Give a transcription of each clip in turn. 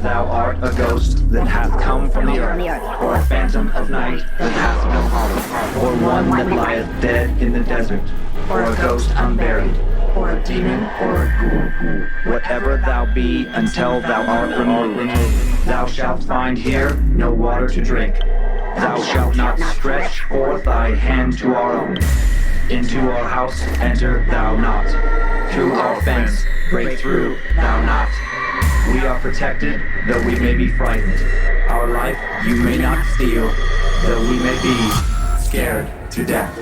thou art a ghost that hath come from the earth, or a phantom of night that hath no hollow, or one that lieth dead in the desert, or a ghost unburied, or a demon, or a ghoul, whatever thou be, until thou art removed, thou shalt find here no water to drink. Thou shalt not stretch forth thy hand to our own. Into our house enter thou not. Through our fence break through thou not. We are protected, though we may be frightened. Our life you may not steal, though we may be scared to death.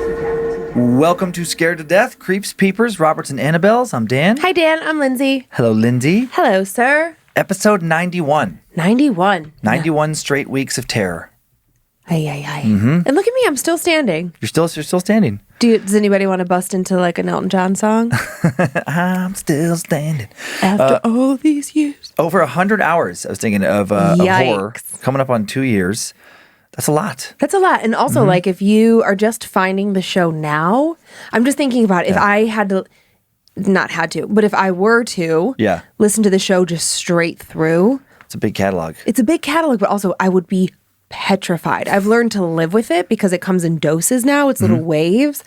Welcome to Scared to Death, Creeps, Peepers, Roberts, and Annabelles. I'm Dan. Hi, Dan. I'm Lindsay. Hello, Lindsay. Hello, sir. Episode 91. 91. 91 straight weeks of terror. Ay, ay, ay. And look at me. I'm still standing. You're still standing. Does anybody want to bust into like an Elton John song? I'm still standing. After all these years. Over 100 hours, I was thinking of horror. Coming up on 2 years. That's a lot. That's a lot. And also, like, if you are just finding the show now, I'm just thinking about if I had to, not had to, but if I were to listen to the show just straight through. It's a big catalog. It's a big catalog, but also I would be petrified. I've learned to live with it because it comes in doses now. It's little waves.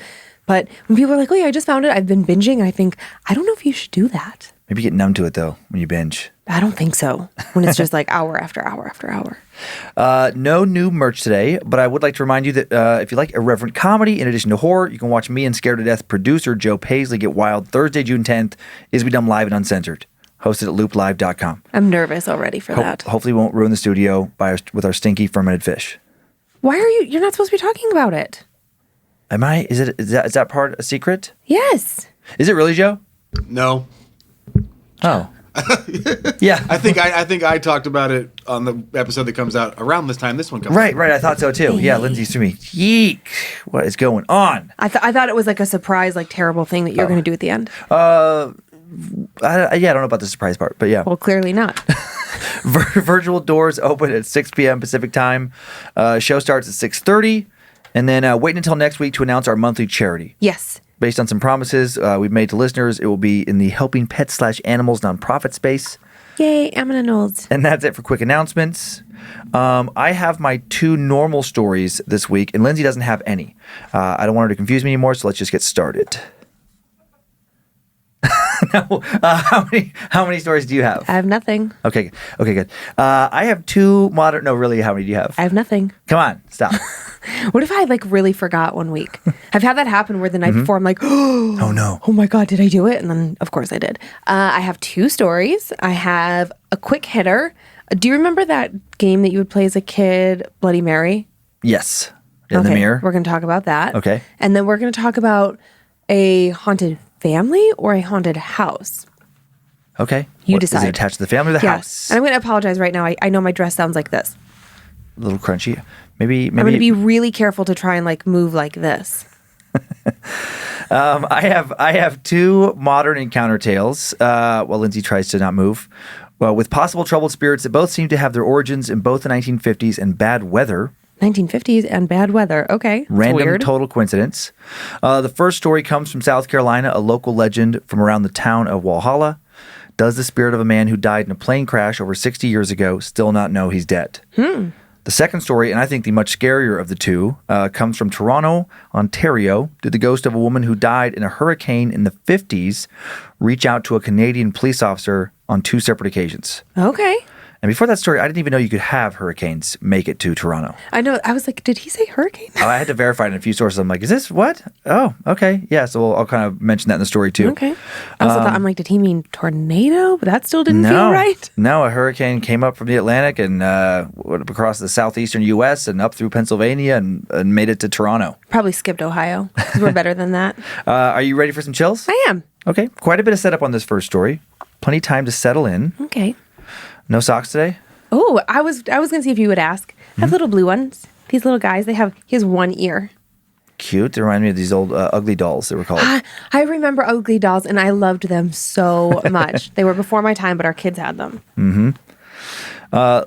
But when people are like, oh yeah, I just found it, I've been binging, and I think, I don't know if you should do that. Maybe get numb to it, though, when you binge. I don't think so. When it's just like hour after hour after hour. No new merch today, but I would like to remind you that if you like irreverent comedy in addition to horror, you can watch me and Scared to Death producer Joe Paisley get wild Thursday, June 10th. Is We Dumb Live and Uncensored. Hosted at looplive.com. I'm nervous already for that. Hopefully we won't ruin the studio with our stinky fermented fish. Why are you're not supposed to be talking about it? Am I? Is that part a secret? Yes. Is it really, Joe? No. Oh. Yeah. I think I talked about it on the episode that comes out around this time this one comes out. Right. I thought so too. Yeah, Lindsay's to me. Yeek. What is going on? I thought it was like a surprise, like terrible thing that you're going to do at the end. I don't know about the surprise part, but yeah. Well, clearly not. Virtual doors open at 6 p.m. Pacific time. Show starts at 6:30. And then wait until next week to announce our monthly charity. Yes. Based on some promises we've made to listeners, it will be in the Helping Pets/Animals nonprofit space. Yay, Aminanoles. And that's it for quick announcements. I have my 2 normal stories this week, and Lindsay doesn't have any. I don't want her to confuse me anymore, so let's just get started. No, how many stories do you have? I have nothing. Okay, good. I have 2 modern. No, really, how many do you have? I have nothing. Come on, stop. What if I like really forgot one week? I've had that happen where the night before I'm like, oh no, oh my God, did I do it? And then of course I did. I have 2 stories. I have a quick hitter. Do you remember that game that you would play as a kid, Bloody Mary? Yes. In the mirror. We're going to talk about that. Okay. And then we're going to talk about a haunted family or a haunted house. Okay. You decide. Is it attached to the family or the house? And I'm going to apologize right now. I know my dress sounds like this. A little crunchy. Maybe. I'm going to be really careful to try and like move like this. I have 2 modern encounter tales. While Lindsay tries to not move. Well, with possible troubled spirits that both seem to have their origins in both the 1950s and bad weather. 1950s and bad weather. Okay. Random weird. Total coincidence. The first story comes from South Carolina, a local legend from around the town of Walhalla. Does the spirit of a man who died in a plane crash over 60 years ago still not know he's dead? The second story, and I think the much scarier of the 2, comes from Toronto, Ontario. Did the ghost of a woman who died in a hurricane in the 50s reach out to a Canadian police officer on 2 separate occasions? Okay. And before that story, I didn't even know you could have hurricanes make it to Toronto. I know. I was like, did he say hurricane? I had to verify it in a few sources. I'm like, is this what? Oh, okay. Yeah, so I'll kind of mention that in the story too. Okay. I also thought, I'm like, did he mean tornado? But that still didn't feel right. No, a hurricane came up from the Atlantic and went across the southeastern U.S. and up through Pennsylvania and made it to Toronto. Probably skipped Ohio because we're better than that. Are you ready for some chills? I am. Okay. Quite a bit of setup on this first story. Plenty of time to settle in. Okay. No socks today? Oh, I was going to see if you would ask. I have little blue ones. These little guys, he has 1 ear. Cute. They remind me of these old ugly dolls they were called. I remember ugly dolls, and I loved them so much. They were before my time, but our kids had them.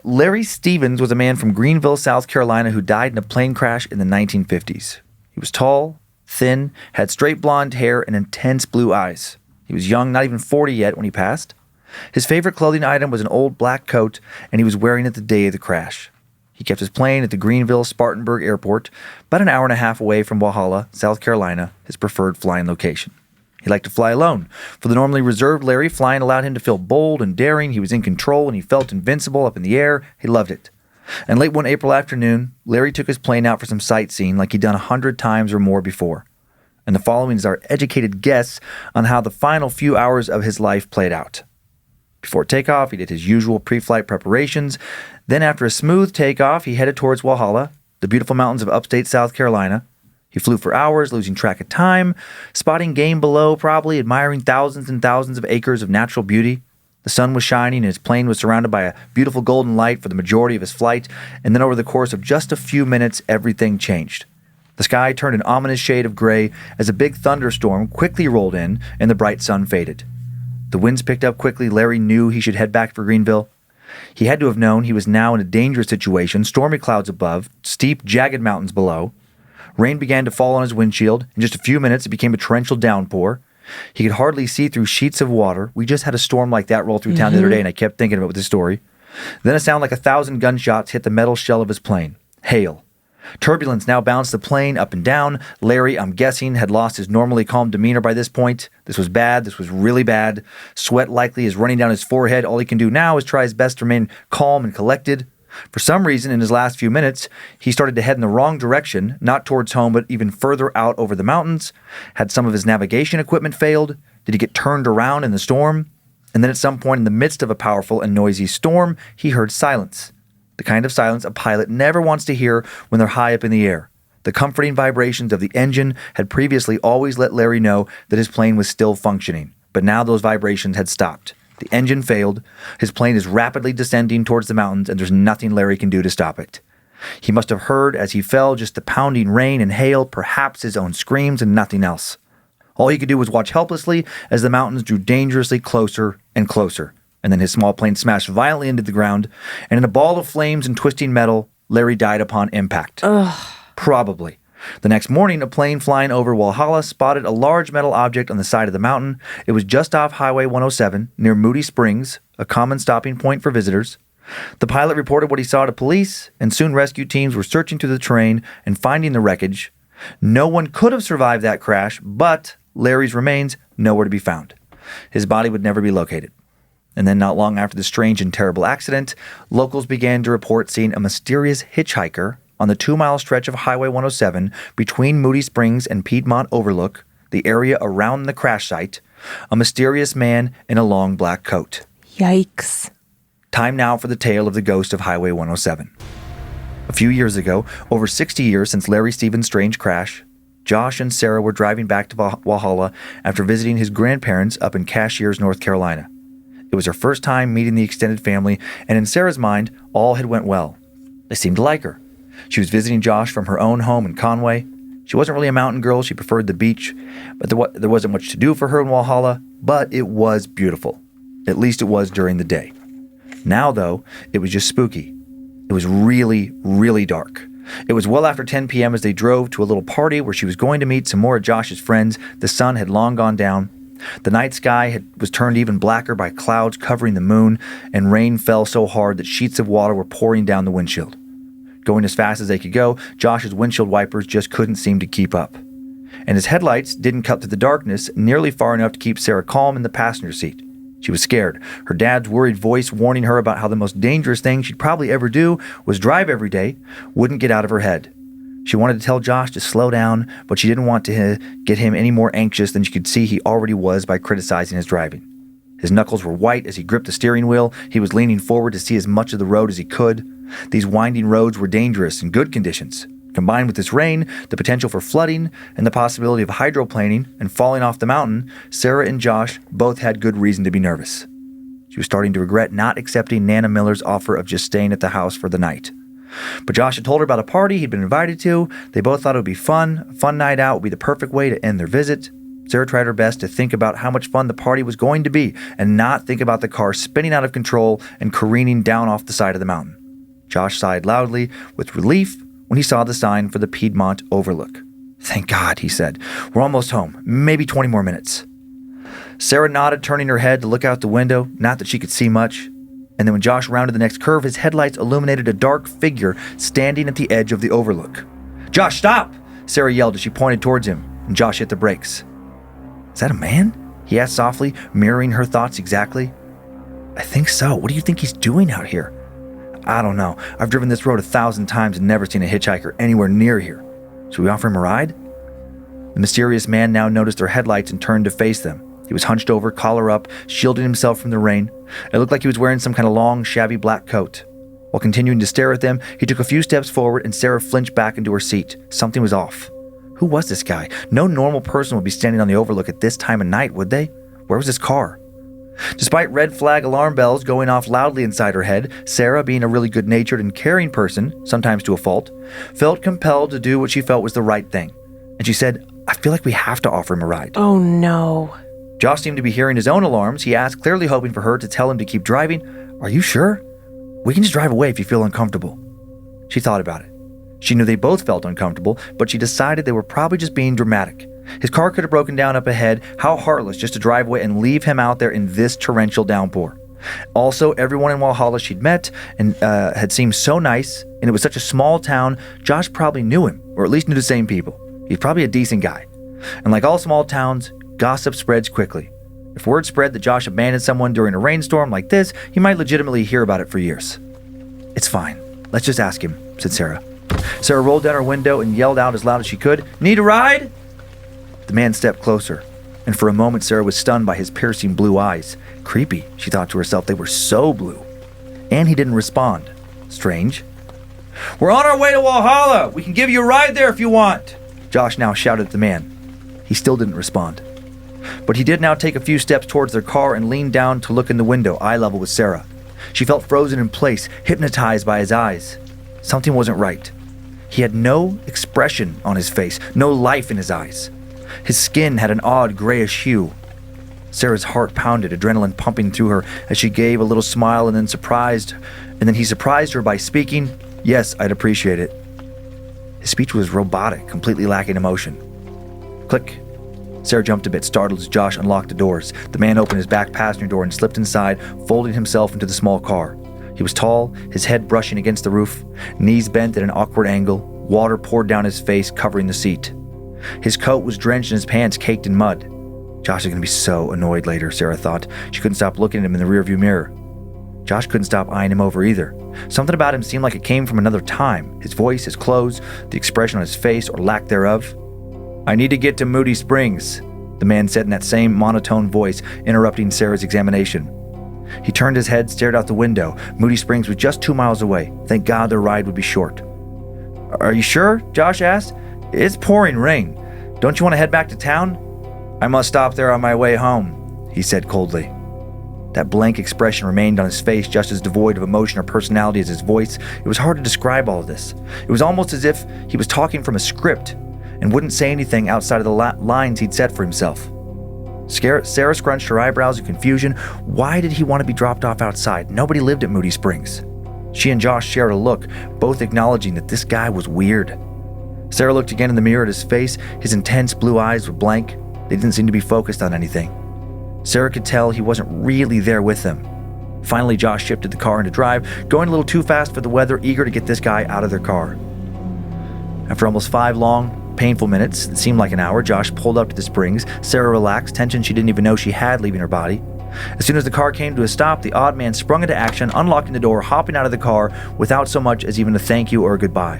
Larry Stevens was a man from Greenville, South Carolina, who died in a plane crash in the 1950s. He was tall, thin, had straight blonde hair, and intense blue eyes. He was young, not even 40 yet when he passed. His favorite clothing item was an old black coat, and he was wearing it the day of the crash. He kept his plane at the Greenville Spartanburg Airport, about an hour and a half away from Walhalla, South Carolina, his preferred flying location. He liked to fly alone. For the normally reserved Larry, flying allowed him to feel bold and daring. He was in control, and he felt invincible up in the air. He loved it. And late one April afternoon, Larry took his plane out for some sightseeing like he'd done 100 times or more before. And the following is our educated guess on how the final few hours of his life played out. Before takeoff, he did his usual pre-flight preparations. Then after a smooth takeoff, he headed towards Walhalla, the beautiful mountains of upstate South Carolina. He flew for hours, losing track of time, spotting game below, probably admiring thousands and thousands of acres of natural beauty. The sun was shining, and his plane was surrounded by a beautiful golden light for the majority of his flight, and then over the course of just a few minutes, everything changed. The sky turned an ominous shade of gray as a big thunderstorm quickly rolled in, and the bright sun faded. The winds picked up quickly. Larry knew he should head back for Greenville. He had to have known he was now in a dangerous situation, stormy clouds above, steep, jagged mountains below. Rain began to fall on his windshield. In just a few minutes, it became a torrential downpour. He could hardly see through sheets of water. We just had a storm like that roll through town the other day, and I kept thinking about this story. Then a sound like 1,000 gunshots hit the metal shell of his plane. Hail. Turbulence now bounced the plane up and down. Larry, I'm guessing, had lost his normally calm demeanor by this point. This was bad. This was really bad. Sweat likely is running down his forehead. All he can do now is try his best to remain calm and collected. For some reason, in his last few minutes, he started to head in the wrong direction, not towards home, but even further out over the mountains. Had some of his navigation equipment failed? Did he get turned around in the storm? And then at some point in the midst of a powerful and noisy storm, he heard silence. The kind of silence a pilot never wants to hear when they're high up in the air. The comforting vibrations of the engine had previously always let Larry know that his plane was still functioning, but now those vibrations had stopped. The engine failed. His plane is rapidly descending towards the mountains, and there's nothing Larry can do to stop it. He must have heard, as he fell, just the pounding rain and hail, perhaps his own screams, and nothing else. All he could do was watch helplessly as the mountains drew dangerously closer and closer. And then his small plane smashed violently into the ground, and in a ball of flames and twisting metal, Larry died upon impact. Probably. The next morning, a plane flying over Walhalla spotted a large metal object on the side of the mountain. It was just off Highway 107, near Moody Springs, a common stopping point for visitors. The pilot reported what he saw to police, and soon rescue teams were searching through the terrain and finding the wreckage. No one could have survived that crash, but Larry's remains nowhere to be found. His body would never be located. And then not long after the strange and terrible accident, locals began to report seeing a mysterious hitchhiker on the 2-mile stretch of Highway 107 between Moody Springs and Piedmont Overlook, the area around the crash site, a mysterious man in a long black coat. Yikes. Time now for the tale of the ghost of Highway 107. A few years ago, over 60 years since Larry Stevens' strange crash, Josh and Sarah were driving back to Walhalla after visiting his grandparents up in Cashiers, North Carolina. It was her first time meeting the extended family, and in Sarah's mind, all had went well. They seemed to like her. She was visiting Josh from her own home in Conway. She wasn't really a mountain girl. She preferred the beach, but there wasn't much to do for her in Walhalla, but it was beautiful. At least it was during the day. Now, though, it was just spooky. It was really, really dark. It was well after 10 p.m. as they drove to a little party where she was going to meet some more of Josh's friends. The sun had long gone down. The night sky was turned even blacker by clouds covering the moon, and rain fell so hard that sheets of water were pouring down the windshield. Going as fast as they could go, Josh's windshield wipers just couldn't seem to keep up. And his headlights didn't cut through the darkness nearly far enough to keep Sarah calm in the passenger seat. She was scared, her dad's worried voice warning her about how the most dangerous thing she'd probably ever do was drive every day, wouldn't get out of her head. She wanted to tell Josh to slow down, but she didn't want to get him any more anxious than she could see he already was by criticizing his driving. His knuckles were white as he gripped the steering wheel. He was leaning forward to see as much of the road as he could. These winding roads were dangerous in good conditions. Combined with this rain, the potential for flooding, and the possibility of hydroplaning and falling off the mountain, Sarah and Josh both had good reason to be nervous. She was starting to regret not accepting Nana Miller's offer of just staying at the house for the night. But Josh had told her about a party he'd been invited to. They both thought it would be fun. A fun night out would be the perfect way to end their visit. Sarah tried her best to think about how much fun the party was going to be and not think about the car spinning out of control and careening down off the side of the mountain. Josh sighed loudly with relief when he saw the sign for the Piedmont Overlook. "Thank God," he said. "We're almost home. Maybe 20 more minutes." Sarah nodded, turning her head to look out the window, not that she could see much. And then when Josh rounded the next curve, his headlights illuminated a dark figure standing at the edge of the overlook. "Josh, stop!" Sarah yelled as she pointed towards him, and Josh hit the brakes. "Is that a man?" he asked softly, mirroring her thoughts exactly. "I think so. What do you think he's doing out here?" "I don't know. I've driven this road 1,000 times and never seen a hitchhiker anywhere near here. Should we offer him a ride?" The mysterious man now noticed their headlights and turned to face them. He was hunched over, collar up, shielding himself from the rain. It looked like he was wearing some kind of long, shabby black coat. While continuing to stare at them, he took a few steps forward and Sarah flinched back into her seat. Something was off. Who was this guy? No normal person would be standing on the overlook at this time of night, would they? Where was his car? Despite red flag alarm bells going off loudly inside her head, Sarah, being a really good-natured and caring person, sometimes to a fault, felt compelled to do what she felt was the right thing. And she said, "I feel like we have to offer him a ride." Oh no. Josh seemed to be hearing his own alarms. He asked, clearly hoping for her to tell him to keep driving. "Are you sure? We can just drive away if you feel uncomfortable." She thought about it. She knew they both felt uncomfortable, but she decided they were probably just being dramatic. His car could have broken down up ahead. How heartless just to drive away and leave him out there in this torrential downpour. Also, everyone in Walhalla she'd met and had seemed so nice, and it was such a small town, Josh probably knew him, or at least knew the same people. He's probably a decent guy. And like all small towns, gossip spreads quickly. If word spread that Josh abandoned someone during a rainstorm like this, he might legitimately hear about it for years. "It's fine. Let's just ask him," said Sarah. Sarah rolled down her window and yelled out as loud as she could, "Need a ride?" The man stepped closer, and for a moment Sarah was stunned by his piercing blue eyes. Creepy, she thought to herself. They were so blue. And he didn't respond. Strange. "We're on our way to Walhalla. We can give you a ride there if you want," Josh now shouted at the man. He still didn't respond. But he did now take a few steps towards their car and leaned down to look in the window, eye level with Sarah. She felt frozen in place, hypnotized by his eyes. Something wasn't right. He had no expression on his face, no life in his eyes. His skin had an odd grayish hue. Sarah's heart pounded, adrenaline pumping through her as she gave a little smile and then he surprised her by speaking, "Yes, I'd appreciate it." His speech was robotic, completely lacking emotion. Click. Sarah jumped a bit, startled as Josh unlocked the doors. The man opened his back passenger door and slipped inside, folding himself into the small car. He was tall, his head brushing against the roof, knees bent at an awkward angle, water poured down his face, covering the seat. His coat was drenched and his pants caked in mud. Josh is going to be so annoyed later, Sarah thought. She couldn't stop looking at him in the rearview mirror. Josh couldn't stop eyeing him over either. Something about him seemed like it came from another time. His voice, his clothes, the expression on his face, or lack thereof. "I need to get to Moody Springs," the man said in that same monotone voice, interrupting Sarah's examination. He turned his head, stared out the window. Moody Springs was just 2 miles away. Thank God their ride would be short. "Are you sure?" Josh asked. "It's pouring rain. Don't you want to head back to town?" "I must stop there on my way home," he said coldly. That blank expression remained on his face, just as devoid of emotion or personality as his voice. It was hard to describe all of this. It was almost as if he was talking from a script and wouldn't say anything outside of the lines he'd set for himself. Sarah scrunched her eyebrows in confusion. Why did he want to be dropped off outside? Nobody lived at Moody Springs. She and Josh shared a look, both acknowledging that this guy was weird. Sarah looked again in the mirror at his face. His intense blue eyes were blank. They didn't seem to be focused on anything. Sarah could tell he wasn't really there with them. Finally, Josh shifted the car into drive, going a little too fast for the weather, eager to get this guy out of their car. After almost 5 long, painful minutes, it seemed like an hour, Josh pulled up to the springs. Sarah relaxed, tension she didn't even know she had leaving her body. As soon as the car came to a stop, the odd man sprung into action, unlocking the door, hopping out of the car without so much as even a thank you or a goodbye.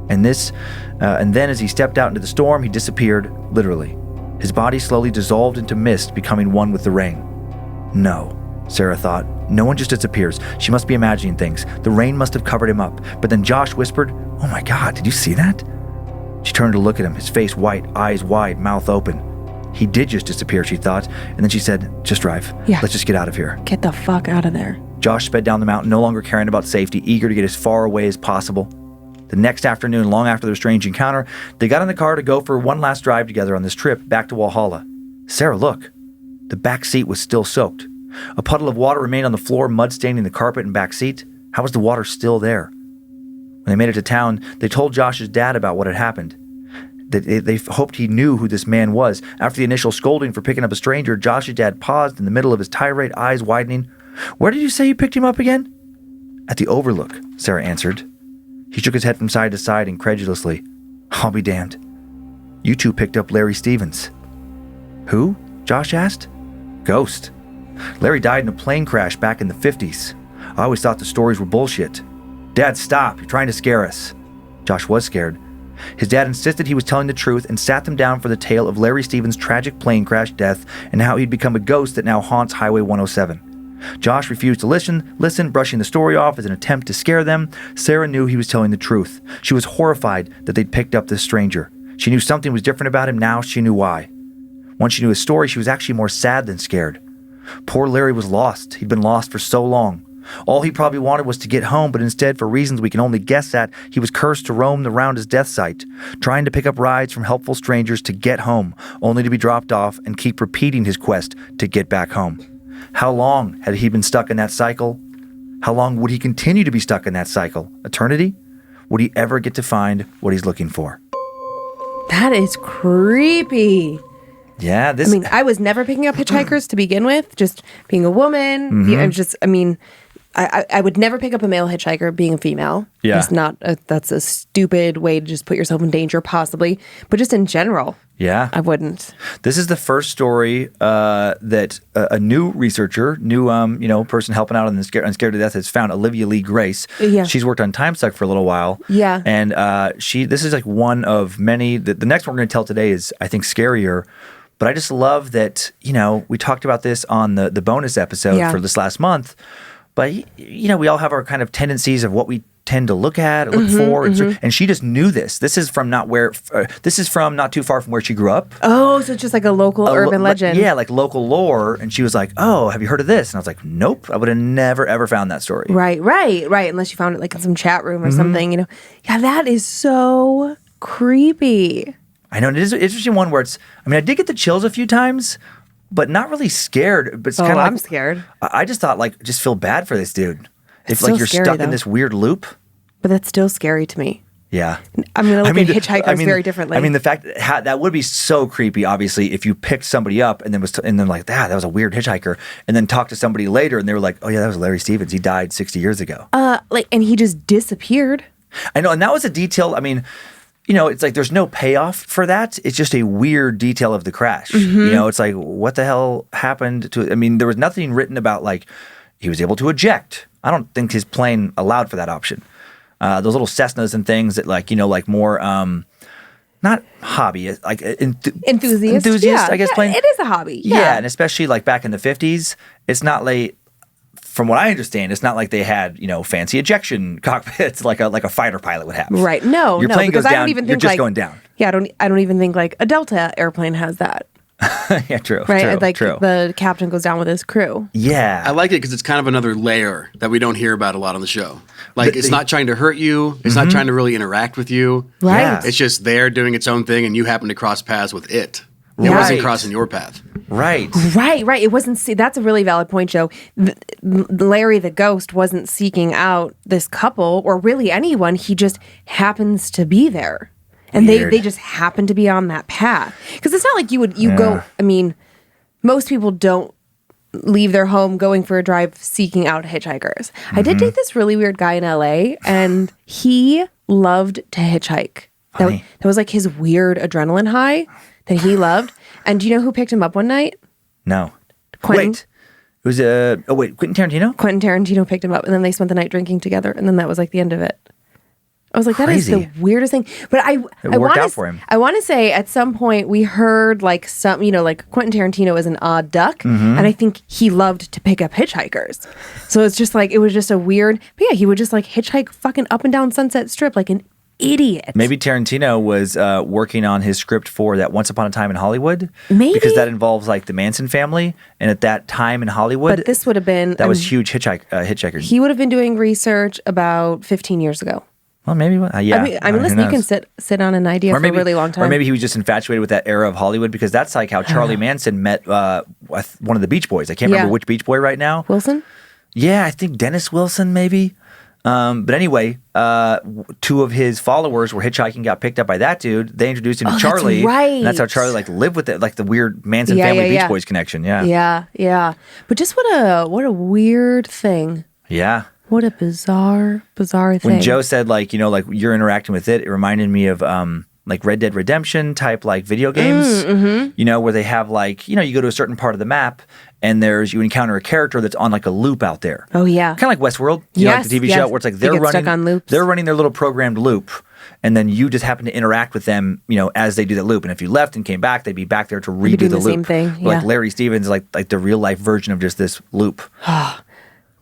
And then as he stepped out into the storm, he disappeared, literally. His body slowly dissolved into mist, becoming one with the rain. No, Sarah thought. No one just disappears. She must be imagining things. The rain must have covered him up. But then Josh whispered, "Oh my God, did you see that?" She turned to look at him, his face white, eyes wide, mouth open. He did just disappear, she thought. And then she said, "Just drive. Yeah. Let's just get out of here." Get the fuck out of there. Josh sped down the mountain, no longer caring about safety, eager to get as far away as possible. The next afternoon, long after their strange encounter, they got in the car to go for one last drive together on this trip back to Walhalla. Sarah, look. The back seat was still soaked. A puddle of water remained on the floor, mud staining the carpet and back seat. How was the water still there? When they made it to town, they told Josh's dad about what had happened. They hoped he knew who this man was. After the initial scolding for picking up a stranger, Josh's dad paused in the middle of his tirade, eyes widening. Where did you say you picked him up again? At the Overlook, Sarah answered. He shook his head from side to side incredulously. I'll be damned. You two picked up Larry Stevens. Who? Josh asked. Ghost. Larry died in a plane crash back in the 50s. I always thought the stories were bullshit. Dad, stop. You're trying to scare us. Josh was scared. His dad insisted he was telling the truth and sat them down for the tale of Larry Stevens' tragic plane crash death and how he'd become a ghost that now haunts Highway 107. Josh refused to listen, brushing the story off as an attempt to scare them. Sarah knew he was telling the truth. She was horrified that they'd picked up this stranger. She knew something was different about him. Now she knew why. Once she knew his story, she was actually more sad than scared. Poor Larry was lost. He'd been lost for so long. All he probably wanted was to get home, but instead, for reasons we can only guess at, he was cursed to roam around his death site, trying to pick up rides from helpful strangers to get home, only to be dropped off and keep repeating his quest to get back home. How long had he been stuck in that cycle? How long would he continue to be stuck in that cycle? Eternity? Would he ever get to find what he's looking for? That is creepy. Yeah, I was never picking up hitchhikers to begin with, just being a woman. I would never pick up a male hitchhiker being a female. Yeah. That's a stupid way to just put yourself in danger, possibly. But just in general, yeah, I wouldn't. This is the first story that a new researcher, person helping out on Scared to Death has found, Olivia Lee Grace. Yeah. She's worked on Time Suck for a little while. Yeah. And this is like one of many. The next one we're going to tell today is, I think, scarier. But I just love that, we talked about this on the bonus episode for this last month. But, we all have our kind of tendencies of what we tend to look at or look for. And she just knew this. This is from not too far from where she grew up. Oh, so it's just like a local urban legend. Yeah, like local lore. And she was like, oh, have you heard of this? And I was like, nope, I would have never, ever found that story. Right. Unless you found it like in some chat room or something, Yeah, that is so creepy. I know. And it is an interesting one where I did get the chills a few times, but not really scared. But it's kind of I'm scared. I just thought, just feel bad for this dude. It's If so you're scary, stuck though. in this weird loop. But that's still scary to me. Yeah. I'm going to look at hitchhikers very differently. The fact that would be so creepy, obviously, if you picked somebody up and then that was a weird hitchhiker, and then talked to somebody later and they were like, oh yeah, that was Larry Stevens. He died 60 years ago. And he just disappeared. I know. And that was a detail. It's like there's no payoff for that. It's just a weird detail of the crash. It's like, what the hell happened to it? There was nothing written about he was able to eject. I don't think his plane allowed for that option. Those little Cessnas and things that more, not hobby, like enthusiast, yeah, I guess. Plane. It is a hobby. Yeah. And especially back in the 50s, it's not from what I understand, it's not like they had, fancy ejection cockpits like a fighter pilot would have. Right. No, Your plane goes because I down, don't even you're think just going down. Yeah, I don't even think a Delta airplane has that. Yeah, true. Right? True. The captain goes down with his crew. Yeah. I like it because it's kind of another layer that we don't hear about a lot on the show. It's not trying to hurt you. It's not trying to really interact with you. Right. Yeah. It's just there doing its own thing and you happen to cross paths with it. It Right. wasn't crossing your path. Right. Right. It wasn't. That's a really valid point, Joe. Larry the ghost wasn't seeking out this couple or really anyone. He just happens to be there, and they just happen to be on that path. Because it's not like you go. Most people don't leave their home going for a drive seeking out hitchhikers. I did date this really weird guy in LA, and he loved to hitchhike. That was like his weird adrenaline high that he loved. And do you know who picked him up one night? No. Quentin. Wait. It was Quentin Tarantino? Quentin Tarantino picked him up, and then they spent the night drinking together, and then that was like the end of it. I was like, that is Crazy. the weirdest thing. But I worked out for him. I want to say at some point we heard Quentin Tarantino is an odd duck, and I think he loved to pick up hitchhikers. So it's just it was just a weird. But yeah, he would just hitchhike fucking up and down Sunset Strip like an idiot. Maybe Tarantino was working on his script for that Once Upon a Time in Hollywood. Maybe. Because that involves the Manson family. And at that time in Hollywood. But this would have been. That was huge hitchhikers. He would have been doing research about 15 years ago. Well, maybe. Yeah. Listen, you can sit on an idea for a really long time. Or maybe he was just infatuated with that era of Hollywood because that's how Charlie Manson met one of the Beach Boys. I can't remember which Beach Boy right now. Wilson? Yeah, I think Dennis Wilson maybe. But anyway, two of his followers were hitchhiking, got picked up by that dude. They introduced him to Charlie. That's right. And that's how Charlie like lived with it, like the weird Manson family Beach Boys connection. Yeah. Yeah. But just what a weird thing. Yeah. What a bizarre thing. When Joe said like, like you're interacting with it, it reminded me of like Red Dead Redemption type like video games, where they have like, you go to a certain part of the map and you encounter a character that's on like a loop out there. Oh yeah. Kind of like Westworld, like the TV show where it's like they're running their little programmed loop. And then you just happen to interact with them, as they do that loop. And if you left and came back, they'd be back there to redo the loop. Same thing. Yeah. Like Larry Stevens, like the real life version of just this loop.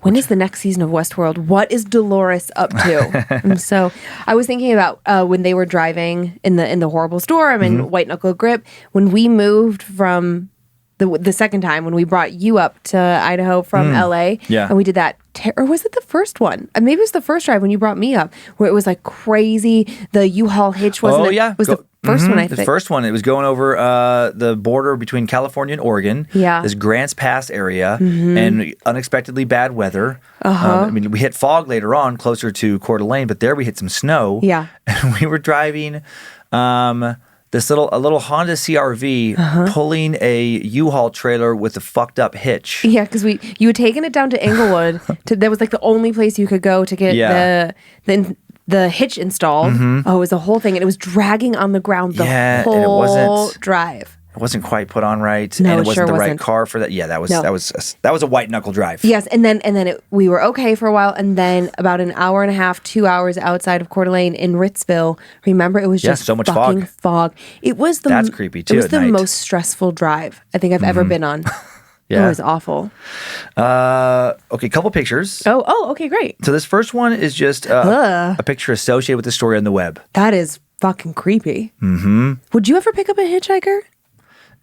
When is the next season of Westworld? What is Dolores up to? And so I was thinking about when they were driving in the horrible storm and white knuckle grip. When we moved from the second time, when we brought you up to Idaho from LA, and we did that, or was it the first one? Maybe it was the first drive when you brought me up, where it was like crazy. The U-Haul hitch wasn't. Oh yeah, it was the first one. I think the first one. It was going over the border between California and Oregon. Yeah, this Grants Pass area, and unexpectedly bad weather. We hit fog later on, closer to Coeur d'Alene, but there we hit some snow. Yeah, and we were driving. This little Honda CRV pulling a U-Haul trailer with a fucked up hitch. Yeah, because you had taken it down to Englewood. That was like the only place you could go to get the hitch installed. Oh, it was a whole thing, and it was dragging on the ground the whole drive. It wasn't quite put on right, no, and it wasn't the wasn't. right car for that. Yeah, that was a white knuckle drive. Yes, and then we were okay for a while, and then about an hour and a half, 2 hours outside of Coeur d'Alene in Ritzville. Remember, it was just so much fucking fog. It was that's creepy too. It was at the night. most stressful drive I think I've ever been on. Yeah. It was awful. Okay, couple pictures. Oh, okay, great. So this first one is just a picture associated with the story on the web. That is fucking creepy. Would you ever pick up a hitchhiker?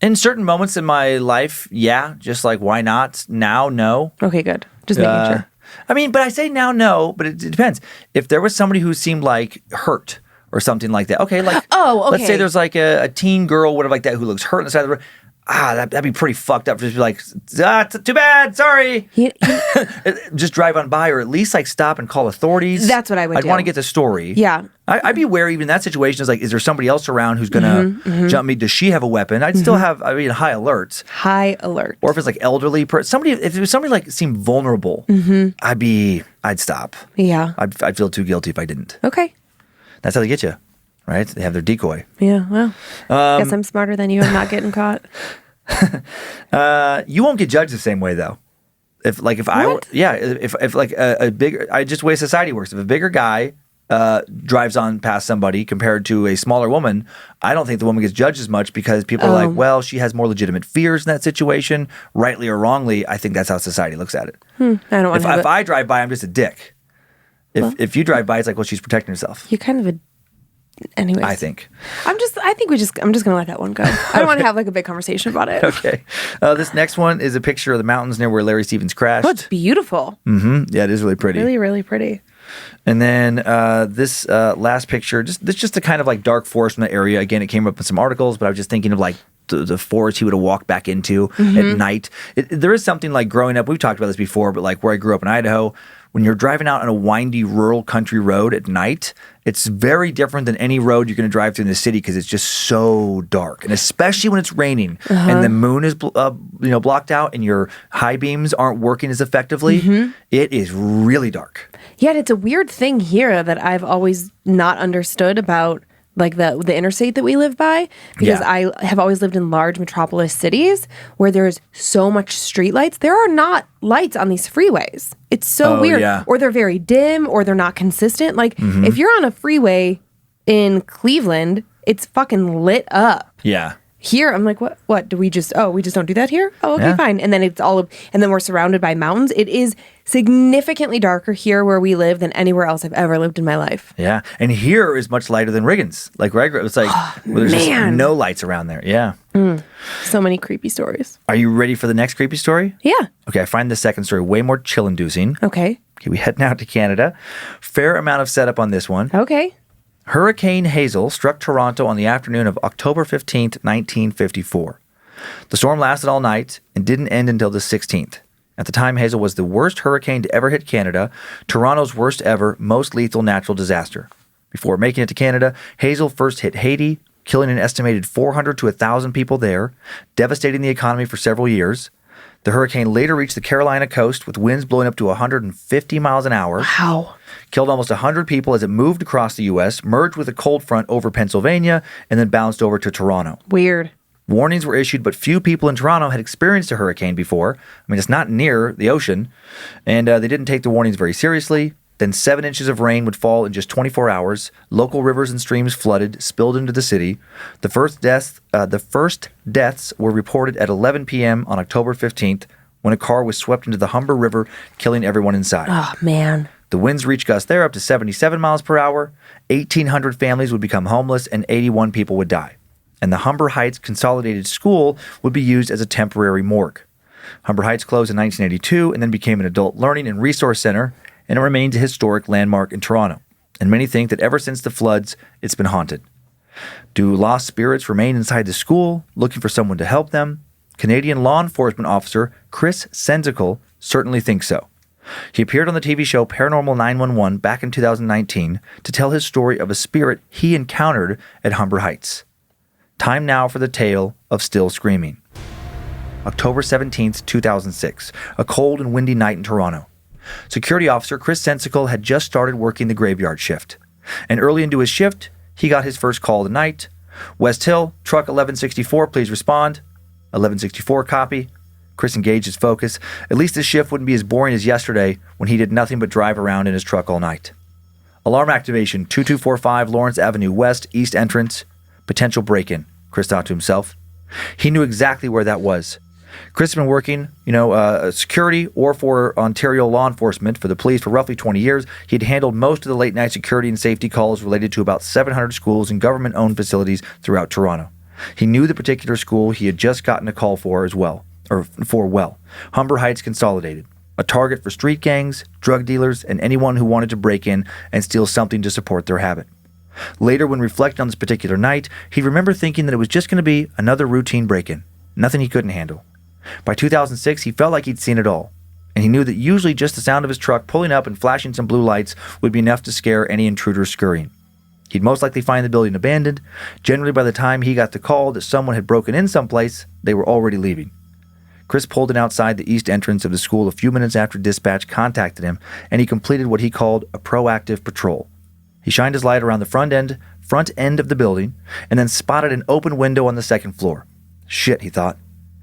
In certain moments in my life, yeah. Just like, why not? Now, no. Okay, good. Just making sure. But I say now, no, but it depends. If there was somebody who seemed like hurt or something like that, okay, like, let's say there's like a teen girl, whatever like that, who looks hurt on the side of the road. That'd be pretty fucked up. Just be like, too bad, sorry. Just drive on by, or at least like stop and call authorities. That's what I would do. I'd want to get the story. Yeah. I'd be wary even in that situation. Is like, is there somebody else around who's gonna jump me? Does she have a weapon? I'd still have, high alert. High alert. Or if it's like elderly, if it was somebody like seemed vulnerable, I'd stop. Yeah. I'd feel too guilty if I didn't. Okay. That's how they get you, right? They have their decoy. Yeah, well, guess I'm smarter than you. I'm not getting caught. You won't get judged the same way though. If like a bigger, just the way society works. If a bigger guy drives on past somebody compared to a smaller woman, I don't think the woman gets judged as much because people are like, well, she has more legitimate fears in that situation, rightly or wrongly. I think that's how society looks at it. I don't want to. If I drive by, I'm just a dick. If you drive by, it's like, well, she's protecting herself. You're kind of a. Anyways, I think. I'm just gonna let that one go. I don't want to have like a big conversation about it. Okay. This next one is a picture of the mountains near where Larry Stevens crashed. Oh, it's beautiful. Yeah, it is really pretty. Really, really pretty. And then this last picture, just a kind of like dark forest in the area. Again, it came up in some articles, but I was just thinking of like the forest he would have walked back into at night. There is something like growing up, we've talked about this before, but like where I grew up in Idaho, when you're driving out on a windy rural country road at night, it's very different than any road you're going to drive through in the city because it's just so dark. And especially when it's raining and the moon is blocked out and your high beams aren't working as effectively, it is really dark. Yet it's a weird thing here that I've always not understood about like the interstate that we live by, because I have always lived in large metropolis cities where there's so much streetlights. There are not lights on these freeways. It's so weird. Yeah. Or they're very dim or they're not consistent. Like if you're on a freeway in Cleveland, it's fucking lit up. Yeah. Here, I'm like, what? Do we just don't do that here? Oh, okay, fine. And then and then we're surrounded by mountains. It is significantly darker here where we live than anywhere else I've ever lived in my life. Yeah. And here is much lighter than Riggins. Like, it's like, there's just no lights around there. Yeah. So many creepy stories. Are you ready for the next creepy story? Yeah. Okay, I find the second story way more chill-inducing. Okay, we heading out to Canada. Fair amount of setup on this one. Okay. Hurricane Hazel struck Toronto on the afternoon of October 15th, 1954. The storm lasted all night and didn't end until the 16th. At the time, Hazel was the worst hurricane to ever hit Canada, Toronto's worst ever, most lethal natural disaster. Before making it to Canada, Hazel first hit Haiti, killing an estimated 400 to 1,000 people there, devastating the economy for several years. The hurricane later reached the Carolina coast with winds blowing up to 150 miles an hour. Wow. Killed almost 100 people as it moved across the U.S., merged with a cold front over Pennsylvania, and then bounced over to Toronto. Weird. Warnings were issued, but few people in Toronto had experienced a hurricane before. I mean, it's not near the ocean, and they didn't take the warnings very seriously. Then 7 inches of rain would fall in just 24 hours. Local rivers and streams flooded, spilled into the city. The first deaths were reported at 11 p.m. on October 15th when a car was swept into the Humber River, killing everyone inside. Oh, man. The winds reached gusts there up to 77 miles per hour. 1,800 families would become homeless, and 81 people would die. And the Humber Heights Consolidated School would be used as a temporary morgue. Humber Heights closed in 1982 and then became an adult learning and resource center, and it remains a historic landmark in Toronto. And many think that ever since the floods, it's been haunted. Do lost spirits remain inside the school, looking for someone to help them? Canadian law enforcement officer Chris Sensical certainly thinks so. He appeared on the TV show Paranormal 911 back in 2019 to tell his story of a spirit he encountered at Humber Heights. Time now for the tale of Still Screaming. October 17th, 2006, a cold and windy night in Toronto. Security officer Chris Sensical had just started working the graveyard shift. And early into his shift, he got his first call of the night. West Hill, truck 1164, please respond. 1164, copy. Chris engaged his focus. At least his shift wouldn't be as boring as yesterday when he did nothing but drive around in his truck all night. Alarm activation, 2245 Lawrence Avenue West, East entrance. Potential break-in, Chris thought to himself. He knew exactly where that was. Chris had been working, security or for Ontario law enforcement for the police for roughly 20 years. He'd handled most of the late-night security and safety calls related to about 700 schools and government-owned facilities throughout Toronto. He knew the particular school he had just gotten a call for Humber Heights Consolidated, a target for street gangs, drug dealers, and anyone who wanted to break in and steal something to support their habit. Later, when reflecting on this particular night, he'd remember thinking that it was just going to be another routine break-in, nothing he couldn't handle. By 2006, he felt like he'd seen it all, and he knew that usually just the sound of his truck pulling up and flashing some blue lights would be enough to scare any intruder scurrying. He'd most likely find the building abandoned. Generally, by the time he got the call that someone had broken in someplace, they were already leaving. Chris pulled in outside the east entrance of the school a few minutes after dispatch contacted him, and he completed what he called a proactive patrol. He shined his light around the front end of the building, and then spotted an open window on the second floor. Shit, he thought.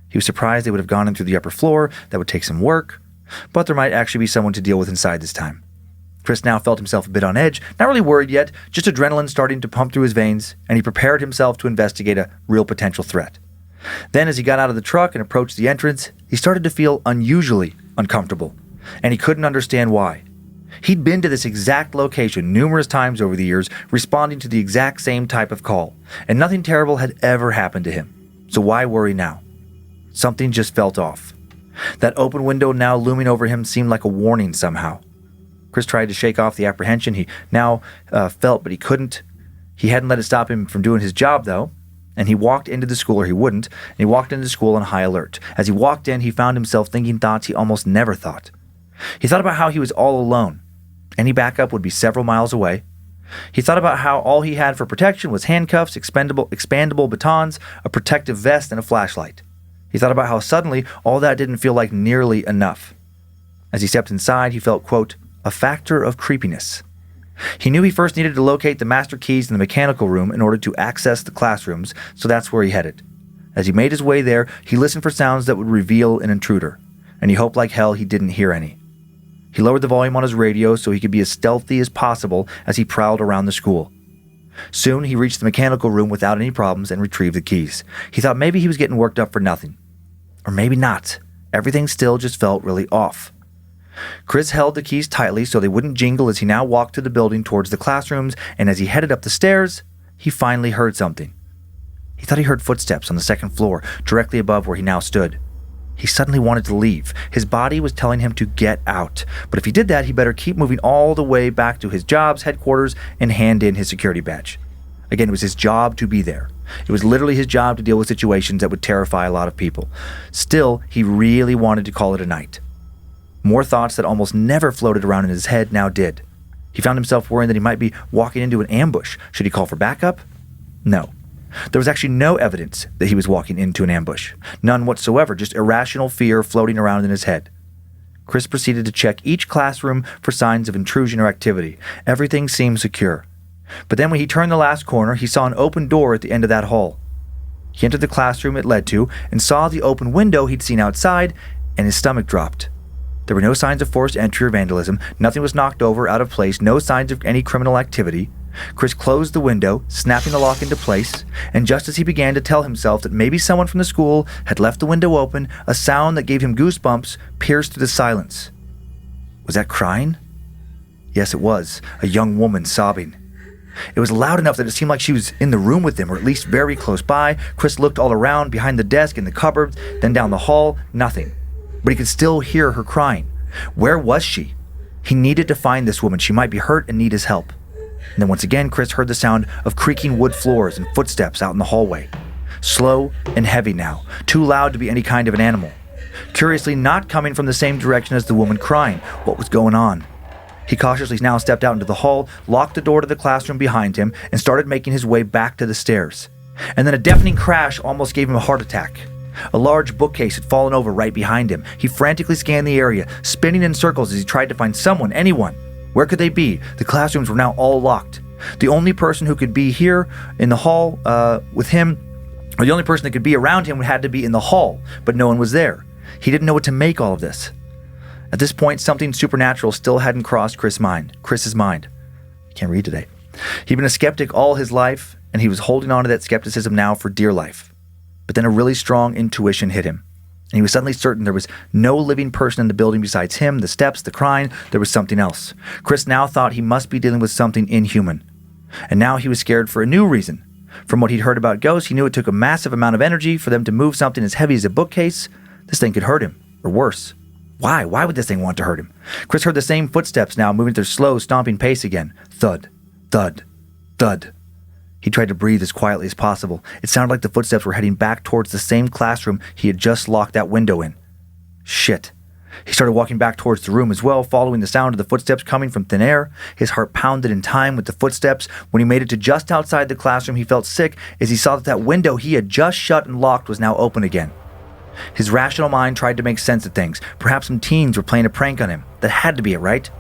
He was surprised they would have gone in through the upper floor. That would take some work, but there might actually be someone to deal with inside this time. Chris now felt himself a bit on edge, not really worried yet, just adrenaline starting to pump through his veins, and he prepared himself to investigate a real potential threat. Then, as he got out of the truck and approached the entrance, he started to feel unusually uncomfortable, and he couldn't understand why. He'd been to this exact location numerous times over the years, responding to the exact same type of call, and nothing terrible had ever happened to him. So why worry now? Something just felt off. That open window now looming over him seemed like a warning somehow. Chris tried to shake off the apprehension he now felt, but he couldn't. He hadn't let it stop him from doing his job, though, and he walked into the school, or he wouldn't, and he walked into school on high alert. As he walked in, he found himself thinking thoughts he almost never thought. He thought about how he was all alone. Any backup would be several miles away. He thought about how all he had for protection was handcuffs, expandable batons, a protective vest, and a flashlight. He thought about how suddenly all that didn't feel like nearly enough. As he stepped inside, he felt, quote, a factor of creepiness. He knew he first needed to locate the master keys in the mechanical room in order to access the classrooms, so that's where he headed. As he made his way there, he listened for sounds that would reveal an intruder, and he hoped like hell he didn't hear any. He lowered the volume on his radio so he could be as stealthy as possible as he prowled around the school. Soon, he reached the mechanical room without any problems and retrieved the keys. He thought maybe he was getting worked up for nothing. Or maybe not. Everything still just felt really off. Chris held the keys tightly so they wouldn't jingle as he now walked to the building towards the classrooms, and as he headed up the stairs, he finally heard something. He thought he heard footsteps on the second floor, directly above where he now stood. He suddenly wanted to leave. His body was telling him to get out. But if he did that, he better keep moving all the way back to his job's headquarters and hand in his security badge. Again, it was his job to be there. It was literally his job to deal with situations that would terrify a lot of people. Still, he really wanted to call it a night. More thoughts that almost never floated around in his head now did. He found himself worrying that he might be walking into an ambush. Should he call for backup? No. There was actually no evidence that he was walking into an ambush. None whatsoever, just irrational fear floating around in his head. Chris proceeded to check each classroom for signs of intrusion or activity. Everything seemed secure. But then when he turned the last corner, he saw an open door at the end of that hall. He entered the classroom it led to and saw the open window he'd seen outside, and his stomach dropped. There were no signs of forced entry or vandalism. Nothing was knocked over, out of place, no signs of any criminal activity. Chris closed the window, snapping the lock into place, and just as he began to tell himself that maybe someone from the school had left the window open, a sound that gave him goosebumps pierced through the silence. Was that crying? Yes, it was. A young woman sobbing. It was loud enough that it seemed like she was in the room with him, or at least very close by. Chris looked all around, behind the desk, in the cupboard, then down the hall, nothing. But he could still hear her crying. Where was she? He needed to find this woman. She might be hurt and need his help. And then once again, Chris heard the sound of creaking wood floors and footsteps out in the hallway. Slow and heavy now, too loud to be any kind of an animal. Curiously, not coming from the same direction as the woman crying. What was going on? He cautiously now stepped out into the hall, locked the door to the classroom behind him, and started making his way back to the stairs. And then a deafening crash almost gave him a heart attack. A large bookcase had fallen over right behind him. He frantically scanned the area, spinning in circles as he tried to find someone, anyone. Where could they be? The classrooms were now all locked. The only person who could be here in the hall with him, or the only person that could be around him had to be in the hall, but no one was there. He didn't know what to make all of this. At this point, something supernatural still hadn't crossed Chris's mind. I can't read today. He'd been a skeptic all his life, and he was holding on to that skepticism now for dear life. But then a really strong intuition hit him, and he was suddenly certain there was no living person in the building besides him, the steps, the crying. There was something else. Chris now thought he must be dealing with something inhuman. And now he was scared for a new reason. From what he'd heard about ghosts, he knew it took a massive amount of energy for them to move something as heavy as a bookcase. This thing could hurt him, or worse. Why? Why would this thing want to hurt him? Chris heard the same footsteps now, moving at their slow, stomping pace again. Thud, thud, thud. He tried to breathe as quietly as possible. It sounded like the footsteps were heading back towards the same classroom he had just locked that window in. Shit. He started walking back towards the room as well, following the sound of the footsteps coming from thin air. His heart pounded in time with the footsteps. When he made it to just outside the classroom, he felt sick as he saw that window he had just shut and locked was now open again. His rational mind tried to make sense of things. Perhaps some teens were playing a prank on him. That had to be it, right?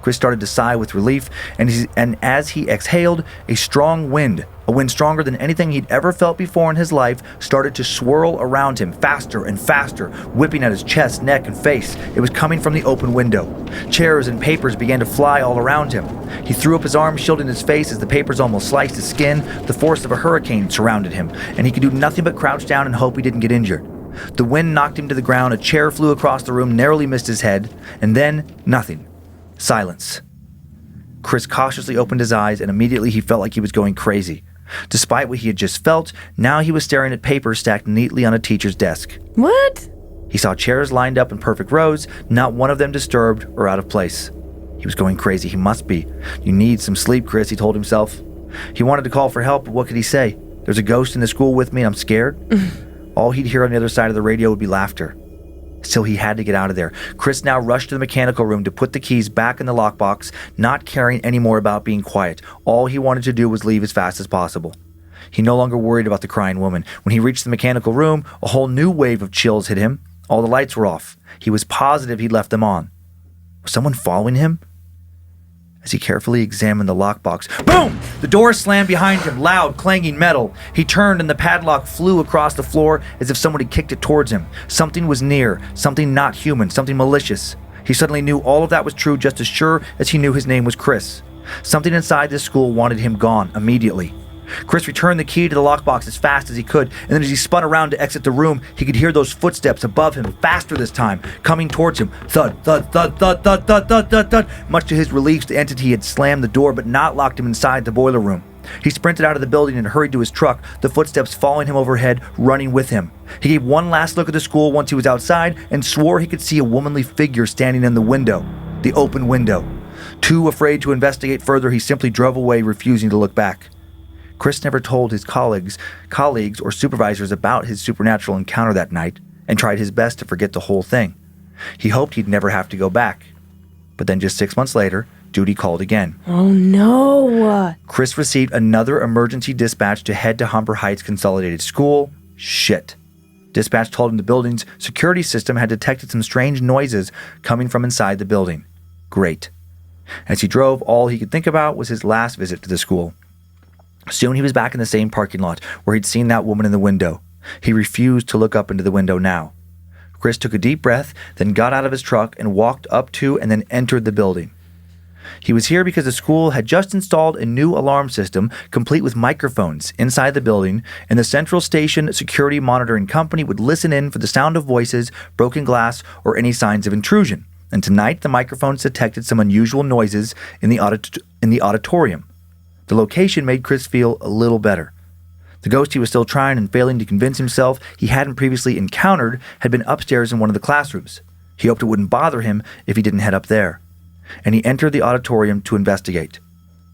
Chris started to sigh with relief, and as he exhaled, a strong wind, a wind stronger than anything he'd ever felt before in his life, started to swirl around him faster and faster, whipping at his chest, neck, and face. It was coming from the open window. Chairs and papers began to fly all around him. He threw up his arms, shielding his face as the papers almost sliced his skin. The force of a hurricane surrounded him, and he could do nothing but crouch down and hope he didn't get injured. The wind knocked him to the ground, a chair flew across the room, narrowly missed his head, and then nothing. Silence. Chris cautiously opened his eyes, and immediately he felt like he was going crazy. Despite what he had just felt, now he was staring at papers stacked neatly on a teacher's desk. What? He saw chairs lined up in perfect rows, not one of them disturbed or out of place. He was going crazy. He must be. You need some sleep, Chris, he told himself. He wanted to call for help, but what could he say? There's a ghost in the school with me, and I'm scared. All he'd hear on the other side of the radio would be laughter. Still, he had to get out of there. Chris now rushed to the mechanical room to put the keys back in the lockbox, not caring any more about being quiet. All he wanted to do was leave as fast as possible. He no longer worried about the crying woman. When he reached the mechanical room, a whole new wave of chills hit him. All the lights were off. He was positive he'd left them on. Was someone following him? As he carefully examined the lockbox, boom! The door slammed behind him, loud, clanging metal. He turned and the padlock flew across the floor as if someone had kicked it towards him. Something was near, something not human, something malicious. He suddenly knew all of that was true just as sure as he knew his name was Chris. Something inside this school wanted him gone immediately. Chris returned the key to the lockbox as fast as he could, and then as he spun around to exit the room, he could hear those footsteps above him, faster this time, coming towards him. Thud, thud, thud, thud, thud, thud, thud, thud, thud. Much to his relief, the entity had slammed the door but not locked him inside the boiler room. He sprinted out of the building and hurried to his truck, the footsteps following him overhead, running with him. He gave one last look at the school once he was outside and swore he could see a womanly figure standing in the window, the open window. Too afraid to investigate further, he simply drove away, refusing to look back. Chris never told his colleagues or supervisors about his supernatural encounter that night and tried his best to forget the whole thing. He hoped he'd never have to go back. But then just 6 months later, duty called again. Oh, no. Chris received another emergency dispatch to head to Humber Heights Consolidated School. Shit. Dispatch told him the building's security system had detected some strange noises coming from inside the building. Great. As he drove, all he could think about was his last visit to the school. Soon he was back in the same parking lot where he'd seen that woman in the window. He refused to look up into the window now. Chris took a deep breath, then got out of his truck and walked up to and then entered the building. He was here because the school had just installed a new alarm system complete with microphones inside the building, and the Central Station Security Monitoring Company would listen in for the sound of voices, broken glass, or any signs of intrusion. And tonight, the microphones detected some unusual noises in the auditorium. The location made Chris feel a little better. The ghost he was still trying and failing to convince himself he hadn't previously encountered had been upstairs in one of the classrooms. He hoped it wouldn't bother him if he didn't head up there. And he entered the auditorium to investigate.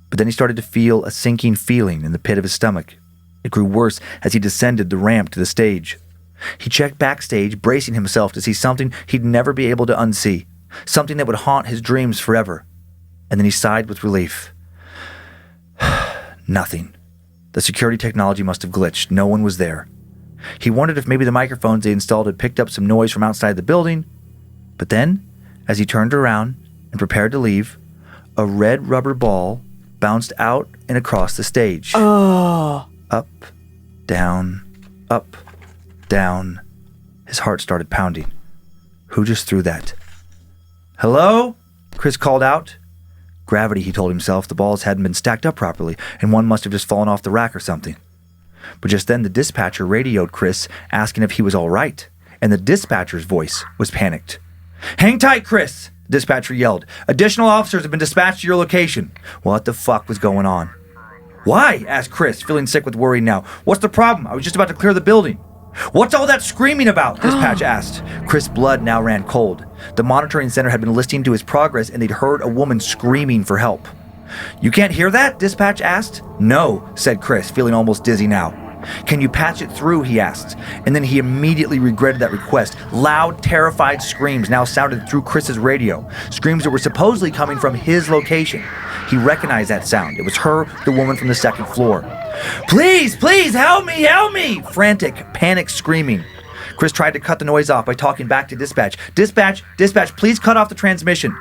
But then he started to feel a sinking feeling in the pit of his stomach. It grew worse as he descended the ramp to the stage. He checked backstage, bracing himself to see something he'd never be able to unsee, something that would haunt his dreams forever. And then he sighed with relief. Nothing. The security technology must have glitched. No one was there. He wondered if maybe the microphones they installed had picked up some noise from outside the building. But then, as he turned around and prepared to leave, a red rubber ball bounced out and across the stage. Oh. Up, down, up, down. His heart started pounding. Who just threw that? Hello? Chris called out. Gravity, he told himself. The balls hadn't been stacked up properly, and one must have just fallen off the rack or something. But just then the dispatcher radioed Chris, asking if he was all right, and the dispatcher's voice was panicked. Hang tight, Chris, the dispatcher yelled. Additional officers have been dispatched to your location. What the fuck was going on? Why? Asked Chris, feeling sick with worry now. What's the problem? I was just about to clear the building. What's all that screaming about? Dispatch asked. Chris' blood now ran cold. The monitoring center had been listening to his progress and they'd heard a woman screaming for help. You can't hear that? Dispatch asked. No, said Chris, feeling almost dizzy now. Can you patch it through? He asked. And then he immediately regretted that request. Loud, terrified screams now sounded through Chris's radio. Screams that were supposedly coming from his location. He recognized that sound. It was her, the woman from the second floor. Please, please, help me, help me! Frantic, panicked screaming. Chris tried to cut the noise off by talking back to dispatch. Dispatch, please cut off the transmission.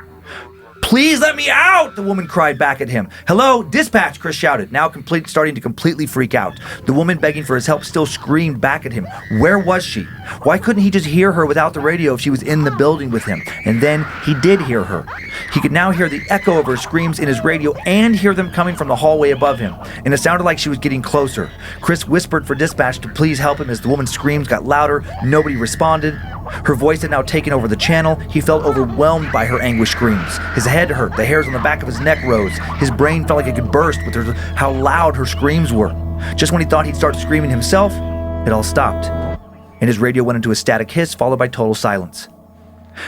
Please let me out, the woman cried back at him. Hello, dispatch, Chris shouted, now starting to completely freak out. The woman begging for his help still screamed back at him. Where was she? Why couldn't he just hear her without the radio if she was in the building with him? And then he did hear her. He could now hear the echo of her screams in his radio and hear them coming from the hallway above him. And it sounded like she was getting closer. Chris whispered for dispatch to please help him as the woman's screams got louder. Nobody responded. Her voice had now taken over the channel. He felt overwhelmed by her anguished screams. His head hurt. The hairs on the back of his neck rose. His brain felt like it could burst with how loud her screams were. Just when he thought he'd start screaming himself, it all stopped. And his radio went into a static hiss followed by total silence.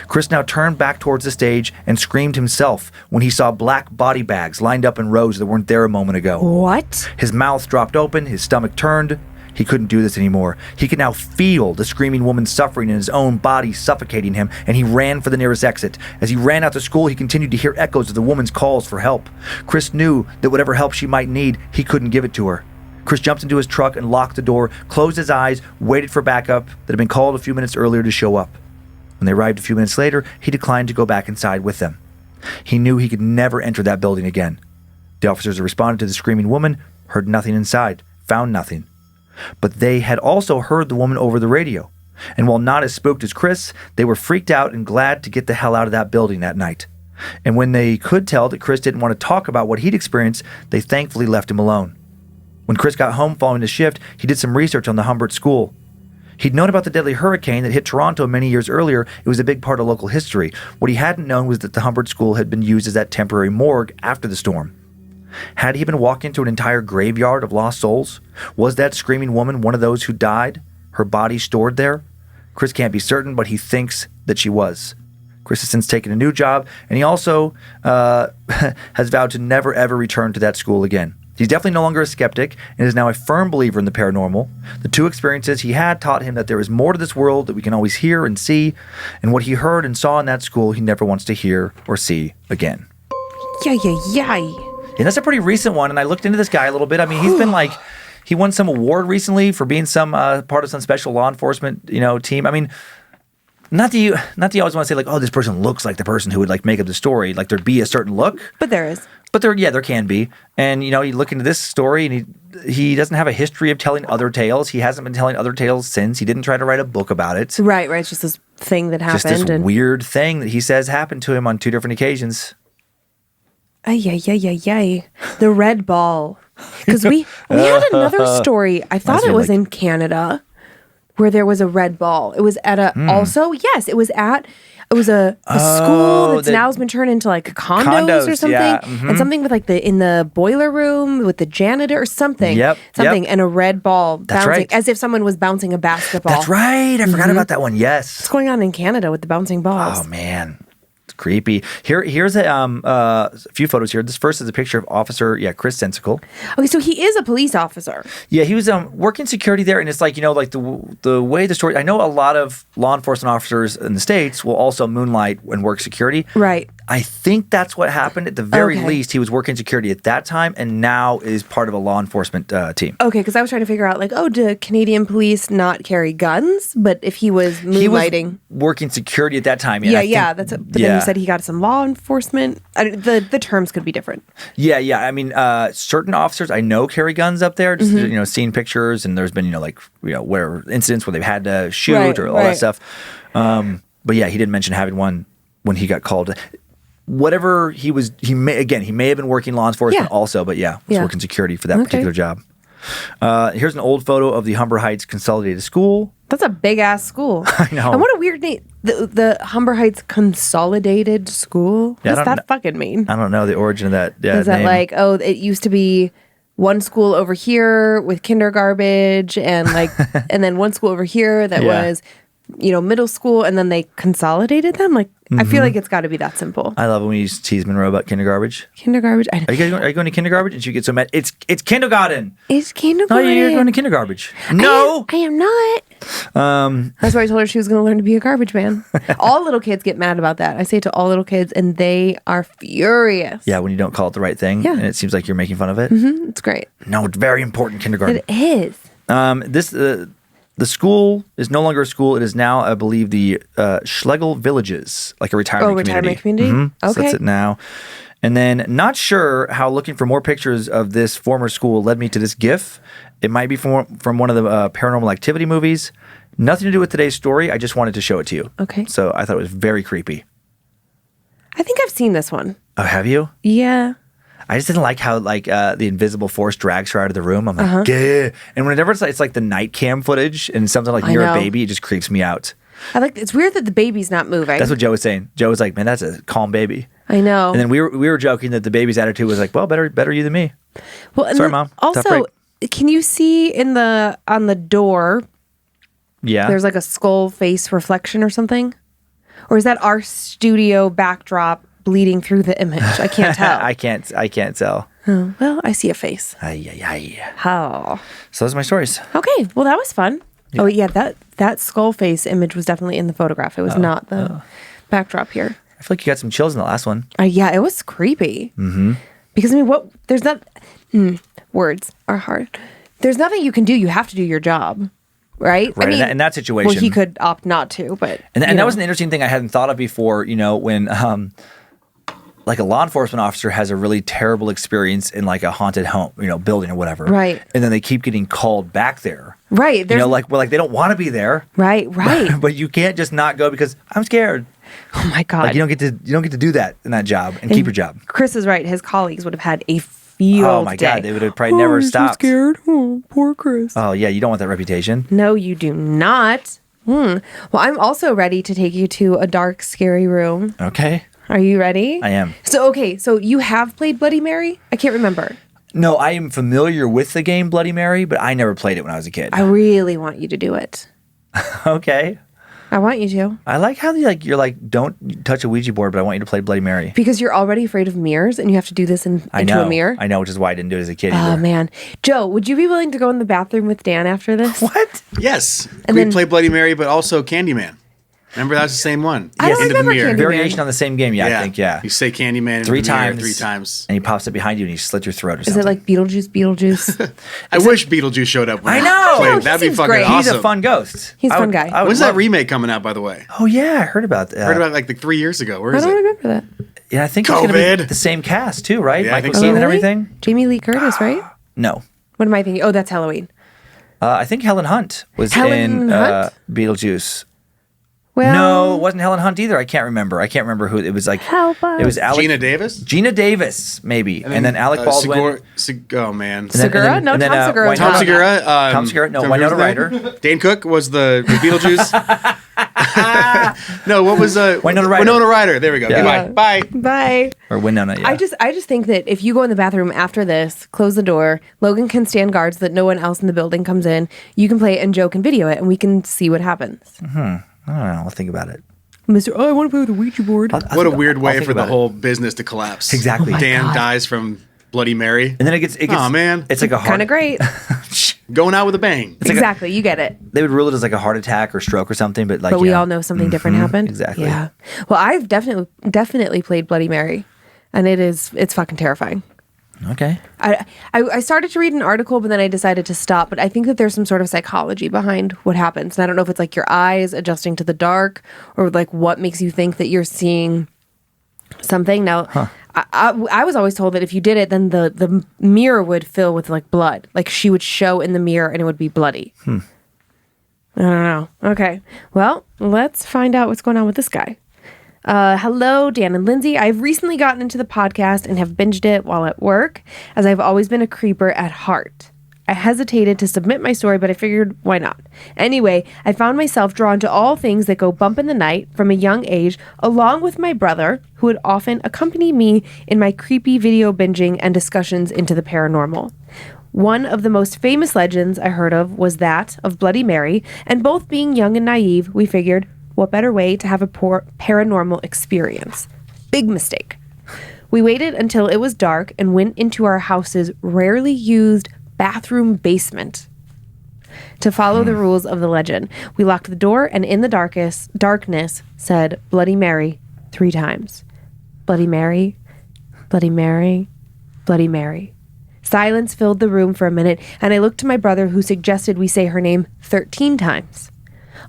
Chris now turned back towards the stage and screamed himself when he saw black body bags lined up in rows that weren't there a moment ago. What? His mouth dropped open, his stomach turned. He couldn't do this anymore. He could now feel the screaming woman suffering in his own body suffocating him, and he ran for the nearest exit. As he ran out to school, he continued to hear echoes of the woman's calls for help. Chris knew that whatever help she might need, he couldn't give it to her. Chris jumped into his truck and locked the door, closed his eyes, waited for backup that had been called a few minutes earlier to show up. When they arrived a few minutes later, he declined to go back inside with them. He knew he could never enter that building again. The officers who responded to the screaming woman heard nothing inside, found nothing. But they had also heard the woman over the radio. And while not as spooked as Chris, they were freaked out and glad to get the hell out of that building that night. And when they could tell that Chris didn't want to talk about what he'd experienced, they thankfully left him alone. When Chris got home following his shift, he did some research on the Humbert school. He'd known about the deadly hurricane that hit Toronto many years earlier. It was a big part of local history. What he hadn't known was that the Humbert school had been used as that temporary morgue after the storm. Had he been walking into an entire graveyard of lost souls? Was that screaming woman one of those who died? Her body stored there? Chris can't be certain, but he thinks that she was. Chris has since taken a new job, and he also has vowed to never ever return to that school again. He's definitely no longer a skeptic and is now a firm believer in the paranormal. The two experiences he had taught him that there is more to this world that we can always hear and see, and what he heard and saw in that school he never wants to hear or see again. Yay. And that's a pretty recent one, and I looked into this guy a little bit. I mean, he's been like, he won some award recently for being some part of some special law enforcement, team. I mean, not that you always want to say like, oh, this person looks like the person who would like make up the story. Like there'd be a certain look. But there is. But there can be. And, you look into this story and he doesn't have a history of telling other tales. He hasn't been telling other tales since. He didn't try to write a book about it. Right. It's just this thing that happened. Just this weird thing that he says happened to him on 2 different occasions. Ay. The red ball. Because we had another story. I thought it was in Canada where there was a red ball. It was at a school that's now has been turned into like condos or something. Yeah, mm-hmm. And something with like in the boiler room with the janitor or something. Something. And a red ball That's bouncing right. as if someone was bouncing a basketball. That's right. I forgot about that one. Yes. What's going on in Canada with the bouncing balls? Oh, man. It's creepy. Here's a few photos here. This first is a picture of Officer, Chris Sensical. Okay, so he is a police officer. Yeah, he was working security there, and it's like, like the way the story, I know a lot of law enforcement officers in the States will also moonlight and work security. Right. I think that's what happened. At the very least, he was working security at that time and now is part of a law enforcement team. Okay, because I was trying to figure out, like, do Canadian police not carry guns? But if he was moonlighting... He was working security at that time. But then you said he got some law enforcement. The terms could be different. Yeah. I mean, certain officers I know carry guns up there. Just, seeing pictures, and there's been, where incidents where they've had to shoot or all that stuff. But yeah, he didn't mention having one when he got called. Whatever he may have been working law enforcement also, but was working security for that particular job. Here's an old photo of the Humber Heights Consolidated School. That's a big ass school. I know. And what a weird name. The Humber Heights Consolidated School? What does that fucking mean? I don't know the origin of that Is that name. like, it used to be one school over here with kindergarbage and like, and then one school over here that was, middle school, and then they consolidated them? Like, I feel like it's got to be that simple. I love it when you tease Monroe about kindergarbage. Kindergarbage? Are you going to kindergarbage? And she gets so mad. It's kindergarten. It's kindergarten. Oh, you're going to kindergarbage. No. I am not. That's why I told her she was going to learn to be a garbage man. All little kids get mad about that. I say it to all little kids, and they are furious. Yeah, when you don't call it the right thing. Yeah. And it seems like you're making fun of it. Mm-hmm. It's great. No, it's very important, kindergarten. It is. The school is no longer a school. It is now, I believe, the Schlegel Villages, like a retirement community. Retirement community? Mm-hmm. Okay. So that's it now. And then, not sure how looking for more pictures of this former school led me to this GIF. It might be from one of the Paranormal Activity movies. Nothing to do with today's story. I just wanted to show it to you. Okay. So I thought it was very creepy. I think I've seen this one. Oh, have you? Yeah. I just didn't like how the invisible force drags her out of the room. I'm like, Gah. And whenever it's like the night cam footage and something like near a baby, it just creeps me out. It's weird that the baby's not moving. That's what Joe was saying. Joe was like, man, that's a calm baby. I know. And then we were joking that the baby's attitude was like, well, better you than me. Well, and sorry, Mom. Tough also, break. can you see on the door? Yeah. There's like a skull face reflection or something, or is that our studio backdrop bleeding through the image? I can't tell. I can't tell. Oh, well, I see a face. Ay. Oh. So those are my stories. Okay. Well, that was fun. Yeah. Oh, yeah. That skull face image was definitely in the photograph. It was not the backdrop here. I feel like you got some chills in the last one. Yeah, it was creepy. Mm-hmm. Because, there's not... words are hard. There's nothing you can do. You have to do your job. Right? Right. In that situation. Well, he could opt not to, but... And that was an interesting thing I hadn't thought of before, when... like a law enforcement officer has a really terrible experience in like a haunted home, building or whatever. Right. And then they keep getting called back there. Right. They don't want to be there. Right. But you can't just not go because I'm scared. Oh my God. Like you don't get to do that in that job and keep your job. Chris is right. His colleagues would have had a field Oh my day. God. They would have probably never stopped. So scared. Oh, poor Chris. Oh yeah. You don't want that reputation. No, you do not. Well, I'm also ready to take you to a dark, scary room. Okay. Are you ready? I am. So you have played Bloody Mary? I can't remember. No, I am familiar with the game Bloody Mary, but I never played it when I was a kid. I really want you to do it. Okay. I want you to. I like how you're like, don't touch a Ouija board, but I want you to play Bloody Mary. Because you're already afraid of mirrors and you have to do this into a mirror. I know, which is why I didn't do it as a kid Oh, either. man. Joe, would you be willing to go in the bathroom with Dan after this? What? Yes. And We then- play Bloody Mary, but also Candyman. Remember, that was the same one. I don't Into the remember mirror. Candyman. Variation on the same game, I think, yeah. You say Candyman into Three the mirror times. 3 times. And he pops up behind you and he slits your throat or Is something. it like Beetlejuice? I wish Beetlejuice showed up. When I we know! played. No, he That'd be seems fucking great. awesome. He's a fun ghost. He's a I fun would- guy. I would When's that love- remake coming out, by the way? Oh, yeah, I heard about that. I heard about it like 3 years ago. Where I is don't it? remember that. Yeah, I think it's going to be COVID. the same cast, too, right? Yeah, I Michael think so. Keaton and Really? everything? Jamie Lee Curtis, right? No. What am I thinking? Oh, that's Halloween. I think Helen Hunt was Helen in Hunt? Beetlejuice. Well, No, it wasn't Helen Hunt either. I can't remember. Who it was. Like Help us. it was Alec, Gina Davis? Gina Davis, maybe, and then Alec Baldwin. Oh, man. And then- Segura? and No, then, Tom Segura. Winona- Tom Segura. Tom Segura. No, from Winona Riverdale. Ryder. Dane Cook was the Beetlejuice. No, what was Winona Ryder. Winona Ryder. There we go. Yeah. Goodbye. Bye. Bye. Or Winona, yeah. I just think that if you go in the bathroom after this, close the door, Logan can stand guard so that no one else in the building comes in. You can play it and Joe can video it and we can see what happens. I don't know. I'll think about it. Mr. Oh, I want to play with a Ouija board. What a weird way think for the about it. whole business to collapse. Exactly. Oh my Dan God. dies from Bloody Mary. And then it gets Aw, man. It's like a heart. Kind of great. Going out with a bang. Exactly. You get it. They would rule it as like a heart attack or stroke or something, but like. But we yeah. all know something different happened. exactly. Yeah. Well, I've definitely played Bloody Mary, and it's fucking terrifying. Okay. I started to read an article, but then I decided to stop. But I think that there's some sort of psychology behind what happens. And I don't know if it's like your eyes adjusting to the dark or like what makes you think that you're seeing something. Now, I was always told that if you did it, then the mirror would fill with like blood. Like she would show in the mirror and it would be bloody. I don't know. Okay. Well, let's find out what's going on with this guy. Hello, Dan and Lindsay. I've recently gotten into the podcast and have binged it while at work, as I've always been a creeper at heart. I hesitated to submit my story, but I figured, why not? Anyway, I found myself drawn to all things that go bump in the night from a young age, along with my brother, who would often accompany me in my creepy video binging and discussions into the paranormal. One of the most famous legends I heard of was that of Bloody Mary, and both being young and naive, we figured, what better way to have a paranormal experience? Big mistake. We waited until it was dark and went into our house's rarely used bathroom basement to follow the rules of the legend. We locked the door and in the darkness said Bloody Mary 3 times. Bloody Mary, Bloody Mary, Bloody Mary. Silence filled the room for a minute, and I looked to my brother, who suggested we say her name 13 times.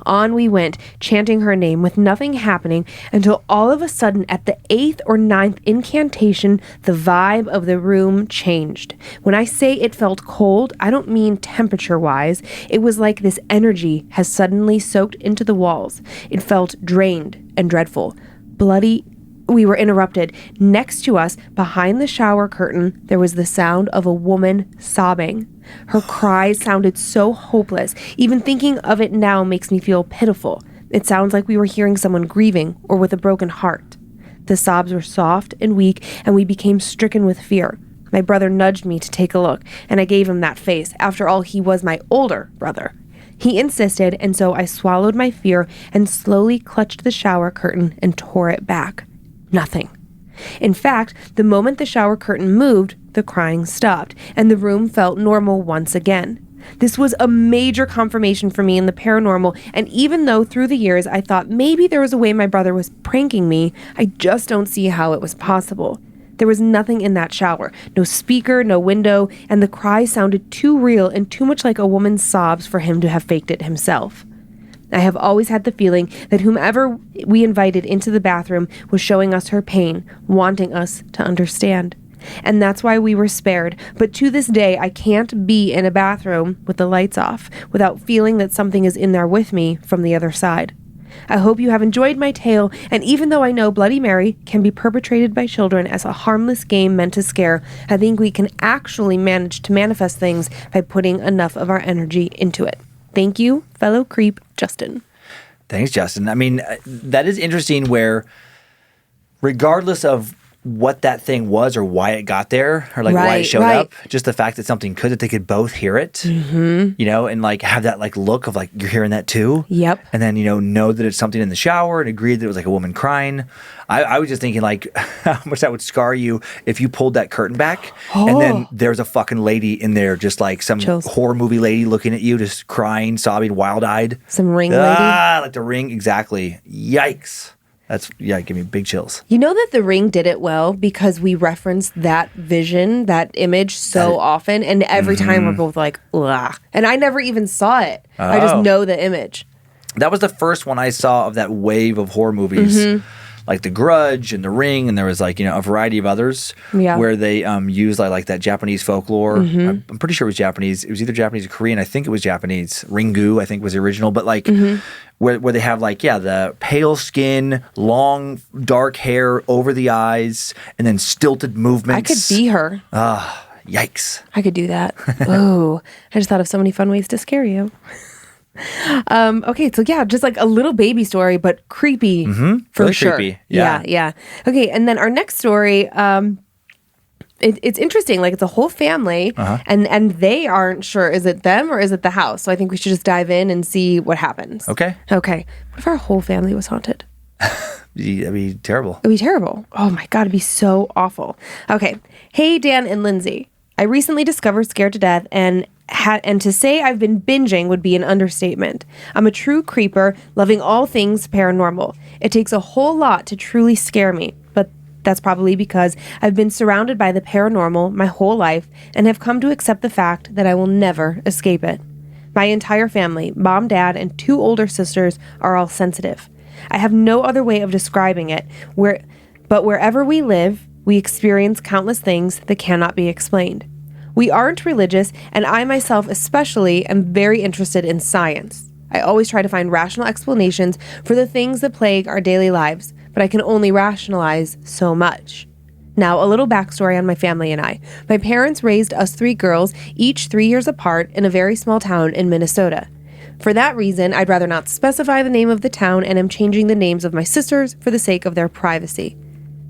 On we went, chanting her name with nothing happening until all of a sudden at the 8th or 9th incantation, the vibe of the room changed. When I say it felt cold, I don't mean temperature-wise. It was like this energy has suddenly soaked into the walls. It felt drained and dreadful. Bloody. We were interrupted. Next to us, behind the shower curtain, there was the sound of a woman sobbing. Her cries sounded so hopeless. Even thinking of it now makes me feel pitiful. It sounds like we were hearing someone grieving or with a broken heart. The sobs were soft and weak, and we became stricken with fear. My brother nudged me to take a look, and I gave him that face. After all, he was my older brother. He insisted, and so I swallowed my fear and slowly clutched the shower curtain and tore it back. Nothing. In fact, the moment the shower curtain moved, the crying stopped, and the room felt normal once again. This was a major confirmation for me in the paranormal, and even though through the years I thought maybe there was a way my brother was pranking me, I just don't see how it was possible. There was nothing in that shower, no speaker, no window, and the cry sounded too real and too much like a woman's sobs for him to have faked it himself. I have always had the feeling that whomever we invited into the bathroom was showing us her pain, wanting us to understand. And that's why we were spared. But to this day, I can't be in a bathroom with the lights off without feeling that something is in there with me from the other side. I hope you have enjoyed my tale, and even though I know Bloody Mary can be perpetrated by children as a harmless game meant to scare, I think we can actually manage to manifest things by putting enough of our energy into it. Thank you, fellow creep, Justin. Thanks, Justin. I mean, that is interesting where regardless of what that thing was or why it got there or like why it showed up. Just the fact that something that they could both hear it, you know, and like have that like look of like, you're hearing that too. Yep. And then, you know that it's something in the shower and agreed that it was like a woman crying. I was just thinking like how much that would scar you if you pulled that curtain back and then there's a fucking lady in there, just like some horror movie lady looking at you, just crying, sobbing, wild-eyed. Some Ring lady. Like the Ring, exactly. Yikes. Give me big chills. You know that The Ring did it well because we referenced that vision, that image so often, and every time we're both like, ugh. And I never even saw it. I just know the image. That was the first one I saw of that wave of horror movies. Like The Grudge and The Ring, and there was like, you know, a variety of others where they used like that Japanese folklore. I'm pretty sure it was Japanese. It was either Japanese or Korean. I think it was Japanese. Ringu, I think, was the original. But like where they have like, the pale skin, long dark hair over the eyes, and then stilted movements. I could be her. Yikes. I could do that. Oh, I just thought of so many fun ways to scare you. Okay, so just like a little baby story, but creepy for really sure. Creepy. Yeah. Okay, and then our next story, it's interesting. Like it's a whole family, and they aren't sure, is it them or is it the house? So I think we should just dive in and see what happens. Okay. What if our whole family was haunted? That'd be terrible. It'd be terrible. Oh my God, it'd be so awful. Okay. Hey, Dan and Lindsay. I recently discovered Scared to Death and to say I've been binging would be an understatement. I'm a true creeper, loving all things paranormal. It takes a whole lot to truly scare me, but that's probably because I've been surrounded by the paranormal my whole life and have come to accept the fact that I will never escape it. My entire family, mom, dad, and 2 older sisters are all sensitive. I have no other way of describing it, but wherever we live, we experience countless things that cannot be explained. We aren't religious, and I myself especially am very interested in science. I always try to find rational explanations for the things that plague our daily lives, but I can only rationalize so much. Now, a little backstory on my family and I. My parents raised us 3 girls, each 3 years apart, in a very small town in Minnesota. For that reason, I'd rather not specify the name of the town and am changing the names of my sisters for the sake of their privacy.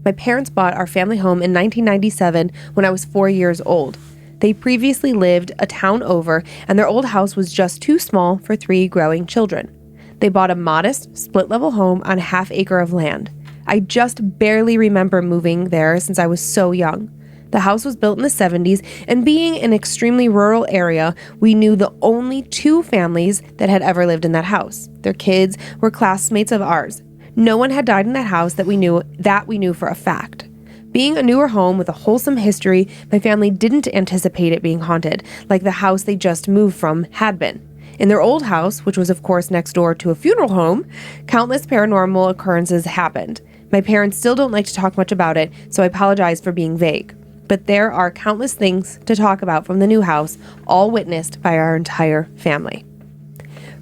My parents bought our family home in 1997 when I was 4 years old. They previously lived a town over, and their old house was just too small for 3 growing children. They bought a modest, split-level home on a half-acre of land. I just barely remember moving there since I was so young. The house was built in the 70s, and being an extremely rural area, we knew the only 2 families that had ever lived in that house. Their kids were classmates of ours. No one had died in that house that we knew for a fact. Being a newer home with a wholesome history, my family didn't anticipate it being haunted, like the house they just moved from had been. In their old house, which was of course next door to a funeral home, countless paranormal occurrences happened. My parents still don't like to talk much about it, so I apologize for being vague. But there are countless things to talk about from the new house, all witnessed by our entire family.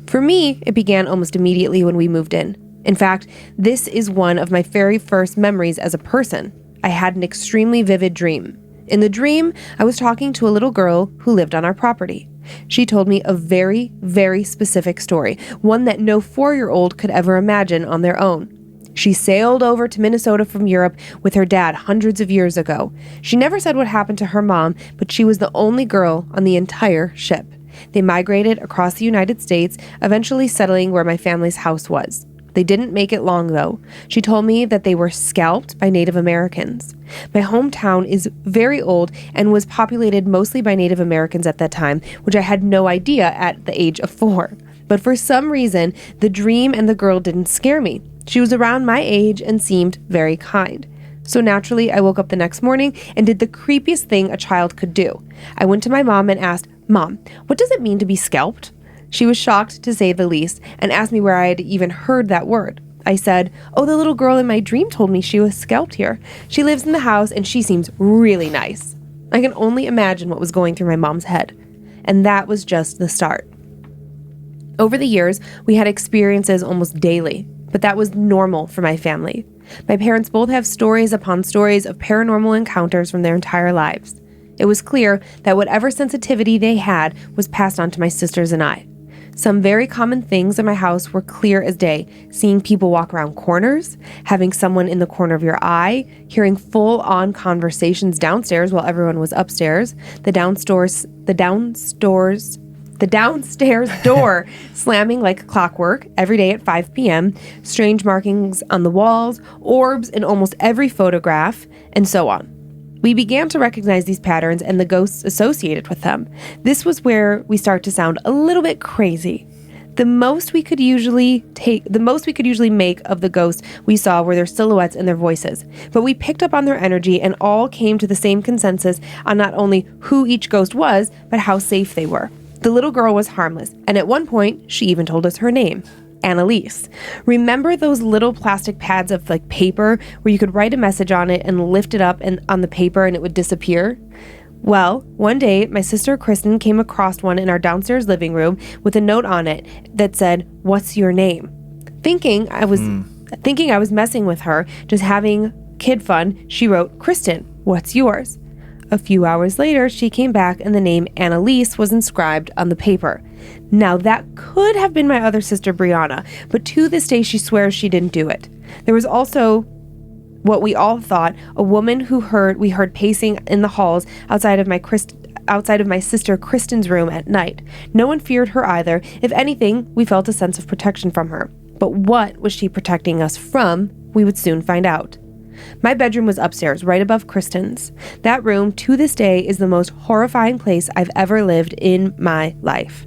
For me, it began almost immediately when we moved in. In fact, this is one of my very first memories as a person. I had an extremely vivid dream. In the dream, I was talking to a little girl who lived on our property. She told me a very, very specific story, one that no 4-year-old could ever imagine on their own. She sailed over to Minnesota from Europe with her dad hundreds of years ago. She never said what happened to her mom, but she was the only girl on the entire ship. They migrated across the United States, eventually settling where my family's house was. They didn't make it long, though. She told me that they were scalped by Native Americans. My hometown is very old and was populated mostly by Native Americans at that time, which I had no idea at the age of 4. But for some reason, the dream and the girl didn't scare me. She was around my age and seemed very kind. So naturally, I woke up the next morning and did the creepiest thing a child could do. I went to my mom and asked, "Mom, what does it mean to be scalped?" She was shocked, to say the least, and asked me where I had even heard that word. I said, "Oh, the little girl in my dream told me she was scalped here. She lives in the house and she seems really nice." I can only imagine what was going through my mom's head. And that was just the start. Over the years, we had experiences almost daily, but that was normal for my family. My parents both have stories upon stories of paranormal encounters from their entire lives. It was clear that whatever sensitivity they had was passed on to my sisters and I. Some very common things in my house were clear as day. Seeing people walk around corners, having someone in the corner of your eye, hearing full-on conversations downstairs while everyone was upstairs, the downstairs door slamming like clockwork every day at 5 p.m., strange markings on the walls, orbs in almost every photograph, and so on. We began to recognize these patterns and the ghosts associated with them. This was where we start to sound a little bit crazy. The most we could usually make of the ghosts we saw were their silhouettes and their voices. But we picked up on their energy and all came to the same consensus on not only who each ghost was, but how safe they were. The little girl was harmless, and at one point, she even told us her name. Annalise. Remember those little plastic pads of like paper where you could write a message on it and lift it up and on the paper and it would disappear? Well, one day my sister Kristen came across one in our downstairs living room with a note on it that said, "What's your name?" Thinking I was messing with her, just having kid fun, she wrote, "Kristen, what's yours?" A few hours later, she came back and the name Annalise was inscribed on the paper. Now, that could have been my other sister, Brianna, but to this day, she swears she didn't do it. There was also what we all thought, a woman who we heard pacing in the halls outside of my sister Kristen's room at night. No one feared her either. If anything, we felt a sense of protection from her. But what was she protecting us from? We would soon find out. My bedroom was upstairs, right above Kristen's. That room, to this day, is the most horrifying place I've ever lived in my life.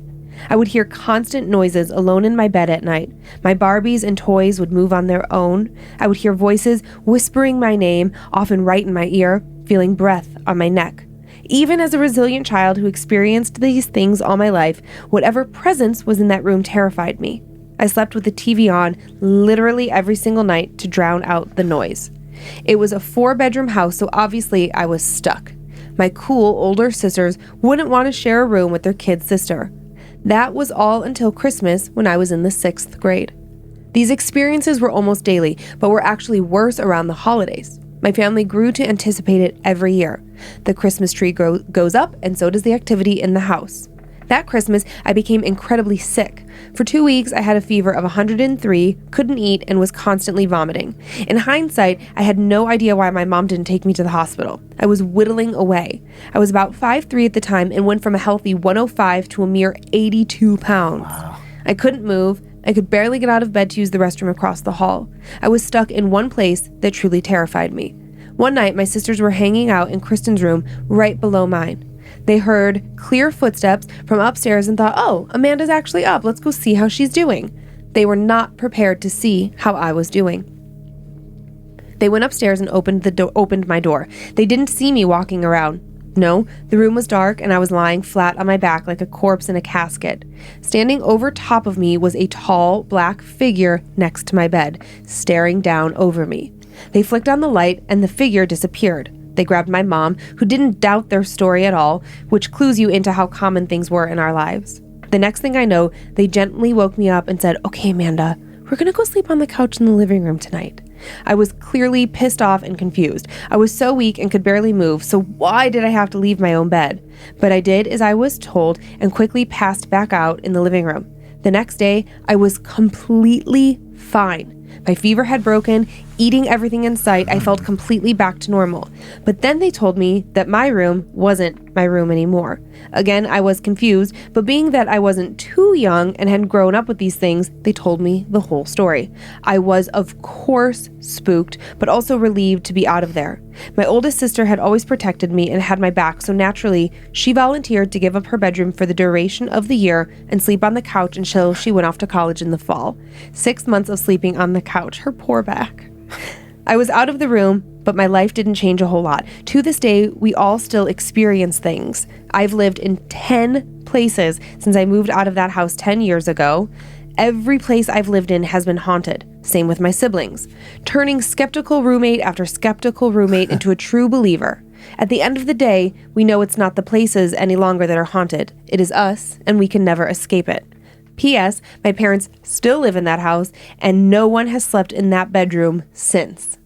I would hear constant noises alone in my bed at night. My Barbies and toys would move on their own. I would hear voices whispering my name, often right in my ear, feeling breath on my neck. Even as a resilient child who experienced these things all my life, whatever presence was in that room terrified me. I slept with the TV on literally every single night to drown out the noise. It was a 4-bedroom house, so obviously I was stuck. My cool older sisters wouldn't want to share a room with their kid sister. That was all until Christmas when I was in the 6th grade. These experiences were almost daily, but were actually worse around the holidays. My family grew to anticipate it every year. The Christmas tree goes up, and so does the activity in the house. That Christmas, I became incredibly sick. For 2 weeks, I had a fever of 103, couldn't eat, and was constantly vomiting. In hindsight, I had no idea why my mom didn't take me to the hospital. I was whittling away. I was about 5'3" at the time and went from a healthy 105 to a mere 82 pounds. Wow. I couldn't move. I could barely get out of bed to use the restroom across the hall. I was stuck in one place that truly terrified me. One night, my sisters were hanging out in Kristen's room right below mine. They heard clear footsteps from upstairs and thought, "Oh, Amanda's actually up. Let's go see how she's doing." They were not prepared to see how I was doing. They went upstairs and opened my door. They didn't see me walking around. No, the room was dark and I was lying flat on my back like a corpse in a casket. Standing over top of me was a tall, black figure next to my bed, staring down over me. They flicked on the light and the figure disappeared. They grabbed my mom, who didn't doubt their story at all, which clues you into how common things were in our lives. The next thing I know, they gently woke me up and said, "Okay, Amanda, we're going to go sleep on the couch in the living room tonight." I was clearly pissed off and confused. I was so weak and could barely move, so why did I have to leave my own bed? But I did as I was told and quickly passed back out in the living room. The next day, I was completely fine. My fever had broken, eating everything in sight. I felt completely back to normal. But then they told me that my room wasn't my room anymore. Again, I was confused, but being that I wasn't too young and had grown up with these things, they told me the whole story. I was, of course, spooked, but also relieved to be out of there. My oldest sister had always protected me and had my back, so naturally, she volunteered to give up her bedroom for the duration of the year and sleep on the couch until she went off to college in the fall. 6 months of sleeping on the couch, her poor back. I was out of the room, but my life didn't change a whole lot. To this day, we all still experience things. I've lived in 10 places since I moved out of that house 10 years ago. Every place I've lived in has been haunted. Same with my siblings. Turning skeptical roommate after skeptical roommate into a true believer. At the end of the day, we know it's not the places any longer that are haunted. It is us, and we can never escape it. P.S. My parents still live in that house, and no one has slept in that bedroom since.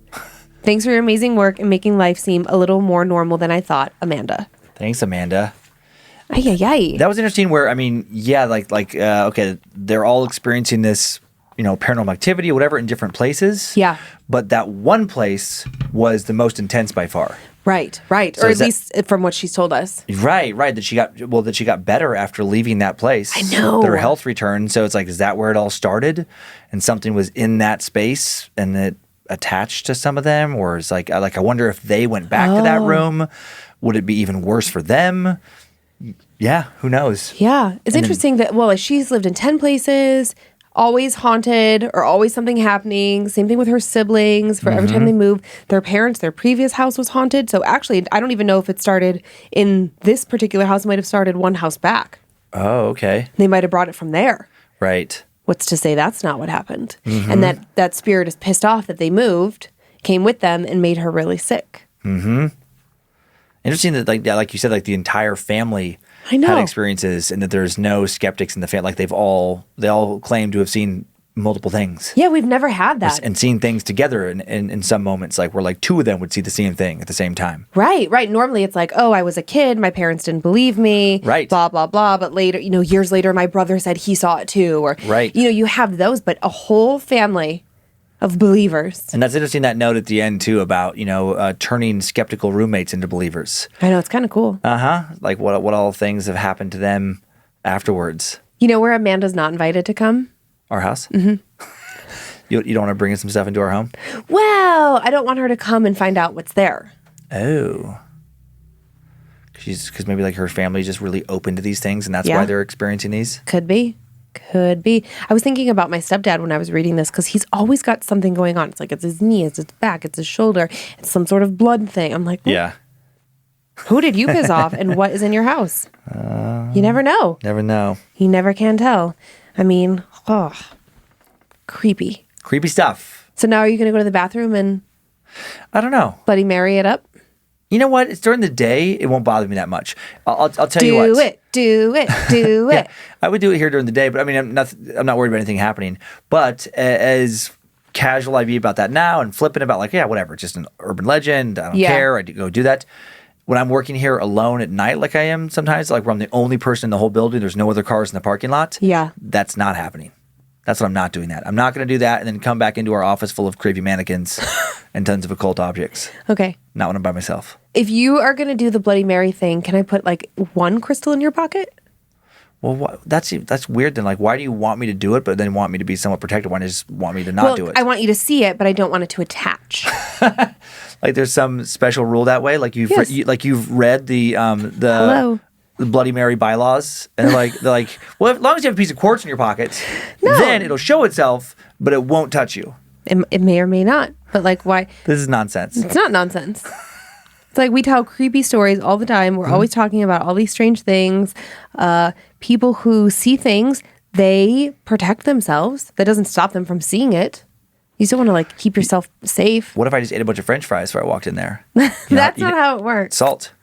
Thanks for your amazing work and making life seem a little more normal than I thought, Amanda. Thanks, Amanda. Ay, ay, ay. That was interesting where, I mean, yeah, okay, they're all experiencing this, paranormal activity or whatever in different places. Yeah. But that one place was the most intense by far. Right. So Or at least from what she's told us. Right. That she got better after leaving that place. I know. That her health returned. So it's like, is that where it all started? And something was in that space and it attached to some of them? Or it's like I wonder if they went back to that room. Would it be even worse for them? Yeah, who knows? Yeah. It's interesting that, she's lived in 10 places, always haunted or always something happening. Same thing with her siblings. For every time they move, their previous house was haunted. So actually, I don't even know if it started in this particular house. It might have started one house back. Oh, okay. They might have brought it from there. Right. What's to say that's not what happened? And that spirit is pissed off that they moved, came with them, and made her really sick. Interesting that, like you said, the entire family I know. had experiences, and that there's no skeptics in the family. Like they all claim to have seen multiple things. Yeah, we've never had that. And seen things together in some moments, where two of them would see the same thing at the same time. Right. Normally it's like, oh, I was a kid, my parents didn't believe me. Right. Blah, blah, blah. But later, years later, my brother said he saw it too. Or, right. You have those, but a whole family of believers. And that's interesting, that note at the end too about, turning skeptical roommates into believers. I know, it's kind of cool. Like what all things have happened to them afterwards. You know where Amanda's not invited to come? Our house? Mm-hmm. You don't want to bring some stuff into our home? Well, I don't want her to come and find out what's there. Oh. Because maybe her family's just really open to these things and that's Yeah. why they're experiencing these? Could be. I was thinking about my stepdad when I was reading this because he's always got something going on. It's like it's his knee, it's his back, it's his shoulder, it's some sort of blood thing. I'm like, Yeah. Who did you piss off and what is in your house? You never know. Never know. You never can tell. I mean, creepy. Creepy stuff. So now are you going to go to the bathroom and I don't know. Bloody Mary it up? You know what? It's during the day. It won't bother me that much. I'll tell you what. Do it. Yeah, I would do it here during the day, but I mean, I'm not worried about anything happening. But as casual I be about that now and flippant about whatever, it's just an urban legend. I don't care. I go do that. When I'm working here alone at night, like I am sometimes, where I'm the only person in the whole building, there's no other cars in the parking lot. Yeah. That's not happening. That's what I'm not doing that. I'm not going to do that and then come back into our office full of creepy mannequins and tons of occult objects. Okay. Not when I'm by myself. If you are going to do the Bloody Mary thing, can I put one crystal in your pocket? Well, that's weird then. Why do you want me to do it, but then want me to be somewhat protected? Why do you just want me to not do it? I want you to see it, but I don't want it to attach. There's some special rule that way? Yes. You've read the Hello. the Bloody Mary bylaws, and they're like, well, as long as you have a piece of quartz in your pocket, then it'll show itself, but it won't touch you. It may or may not, but why? This is nonsense. It's not nonsense. It's we tell creepy stories all the time. We're always talking about all these strange things. People who see things, they protect themselves. That doesn't stop them from seeing it. You still want to keep yourself safe. What if I just ate a bunch of French fries before I walked in there? That's not how it works. Salt.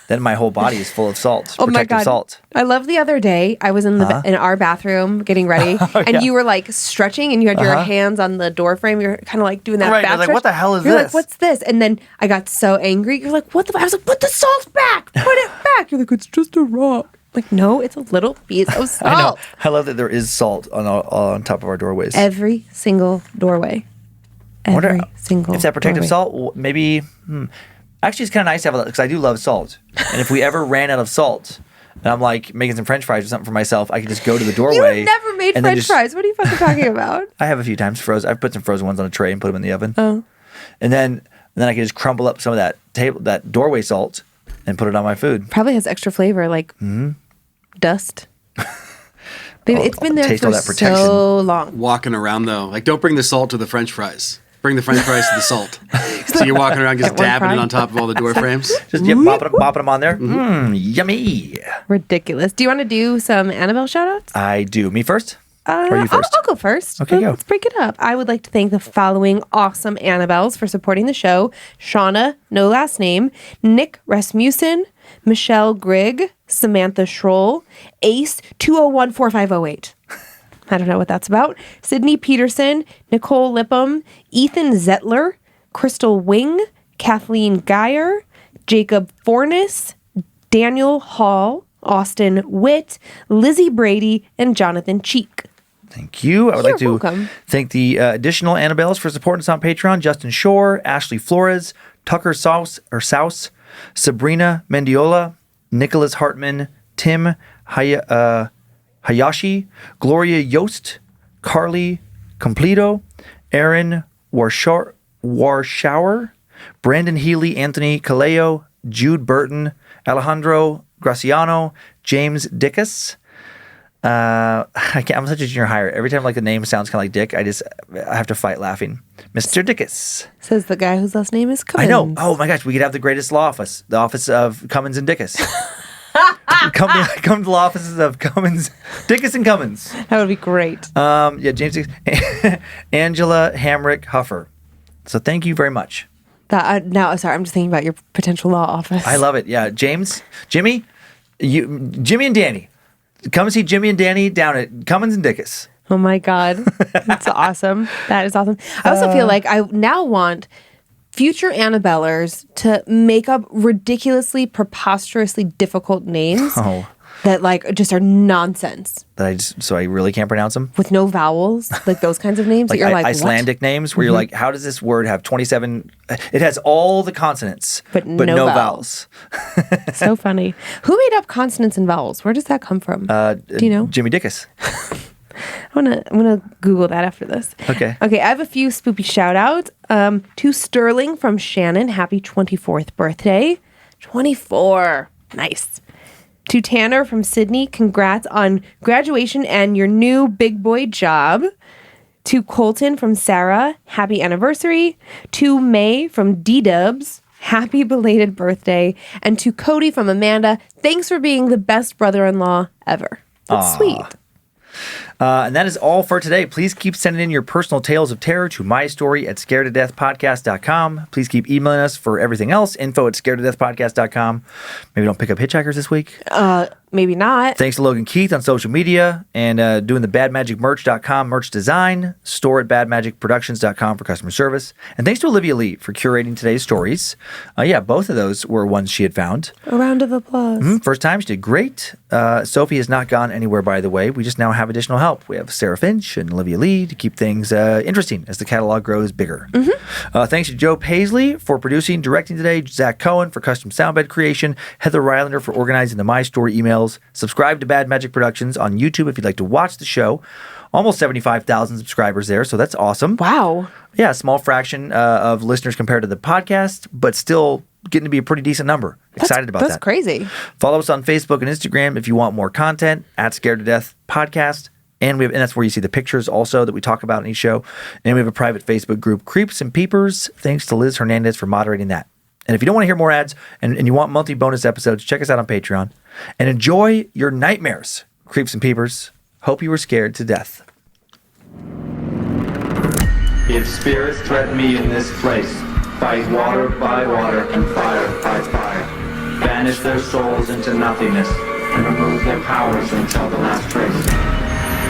Then my whole body is full of salt. Oh my protective God. salt. I love the other day, I was in in our bathroom getting ready, and you were stretching, and you had your hands on the door frame. You're kind of doing that Right, back I was like, stretch. what the hell is You're this? what's this? And then I got so angry. You're like, what the? I was like, put the salt back. Put it back. You're like, it's just a rock. No, it's a little piece of salt. I know. I love that there is salt on top of our doorways. Every single doorway. Every single If that protective doorway. salt, maybe... Actually, it's kind of nice to have because I do love salt. And if we ever ran out of salt, and I'm making some French fries or something for myself, I could just go to the doorway. You have never made and then French fries. What are you fucking talking about? I have a few times frozen. I've put some frozen ones on a tray and put them in the oven. Oh. And then I can just crumble up some of that doorway salt and put it on my food. Probably has extra flavor, dust. Baby, it's been there taste for all that protection. so long. Walking around though, don't bring the salt to the French fries. Bring the French fries to the salt. So you're walking around just At one dabbing it fry. on top of all the door frames. Just bopping them on there. Yummy. Ridiculous. Do you want to do some Annabelle shout-outs? I do. Me first? Or you first? I'll go first. Okay, go. Let's break it up. I would like to thank the following awesome Annabelles for supporting the show. Shauna, no last name, Nick Rasmussen, Michelle Grigg, Samantha Schroll, Ace 2014508. I don't know what that's about. Sydney Peterson, Nicole Lippum, Ethan Zettler, Crystal Wing, Kathleen Geyer, Jacob Fornes, Daniel Hall, Austin Witt, Lizzie Brady, and Jonathan Cheek. Thank you. I would like to welcome. thank the additional Annabelles for supporting us on Patreon. Justin Shore, Ashley Flores, Tucker Souse, Sabrina Mendiola, Nicholas Hartman, Tim Hayashi, Gloria Yost, Carly Completo, Aaron Warshauer, Brandon Healy, Anthony Caleo, Jude Burton, Alejandro Graciano, James Dickus. I'm such a junior hire. Every time the name sounds kind of like Dick, I have to fight laughing. Mr. Dickus. Says the guy whose last name is Cummins. I know. Oh my gosh, we could have the greatest law office, the office of Cummins and Dickus. come to the law offices of Cummins, Dickus and Cummins. That would be great. James Dickus. Angela Hamrick Huffer. So thank you very much. Now, sorry, I'm just thinking about your potential law office. I love it. Yeah, Jimmy and Danny. Come see Jimmy and Danny down at Cummins and Dickus. Oh my God. That's awesome. That is awesome. I also feel like I now want future Annabellers to make up ridiculously, preposterously difficult names that just are nonsense. So I really can't pronounce them? With no vowels, those kinds of names. Like that you're Icelandic what? names where you're like, how does this word have 27? It has all the consonants, but no vowels. So funny. Who made up consonants and vowels? Where does that come from? Do you know? Jimmy Dickus. I'm gonna Google that after this. Okay. I have a few spoopy shout outs. To Sterling from Shannon, happy 24th birthday. 24. Nice. To Tanner from Sydney, congrats on graduation and your new big boy job. To Colton from Sarah, happy anniversary. To May from D-Dubs, happy belated birthday. And to Cody from Amanda, thanks for being the best brother-in-law ever. That's sweet. And that is all for today. Please keep sending in your personal tales of terror to mystory@scaredtodeathpodcast.com. Please keep emailing us for everything else, info@scaredtodeathpodcast.com. Maybe don't pick up hitchhikers this week. Maybe not. Thanks to Logan Keith on social media and doing the badmagicmerch.com merch design, store at badmagicproductions.com for customer service. And thanks to Olivia Lee for curating today's stories. Both of those were ones she had found. A round of applause. First time, she did great. Sophie has not gone anywhere, by the way. We just now have additional help. We have Sarah Finch and Olivia Lee to keep things interesting as the catalog grows bigger. Thanks to Joe Paisley for producing, directing today, Zach Cohen for custom soundbed creation, Heather Rylander for organizing the My Story emails. Subscribe to Bad Magic Productions on YouTube if you'd like to watch the show. Almost 75,000 subscribers there, so that's awesome. Wow. Yeah, a small fraction of listeners compared to the podcast, but still getting to be a pretty decent number. Excited about that. That's crazy. Follow us on Facebook and Instagram if you want more content, @Scared to Death Podcast. And that's where you see the pictures also that we talk about in each show. And we have a private Facebook group, Creeps and Peepers. Thanks to Liz Hernandez for moderating that. And if you don't want to hear more ads and you want monthly bonus episodes, check us out on Patreon. And enjoy your nightmares, Creeps and Peepers. Hope you were scared to death. If spirits threaten me in this place, fight water by water and fire by fire. Banish their souls into nothingness and remove their powers until the last trace.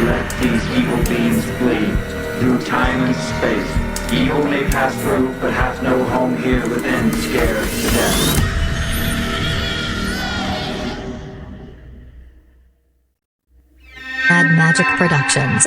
Let these evil beings flee through time and space. Evil may pass through, but hath no home here within, scared to death. Bad Magic Productions.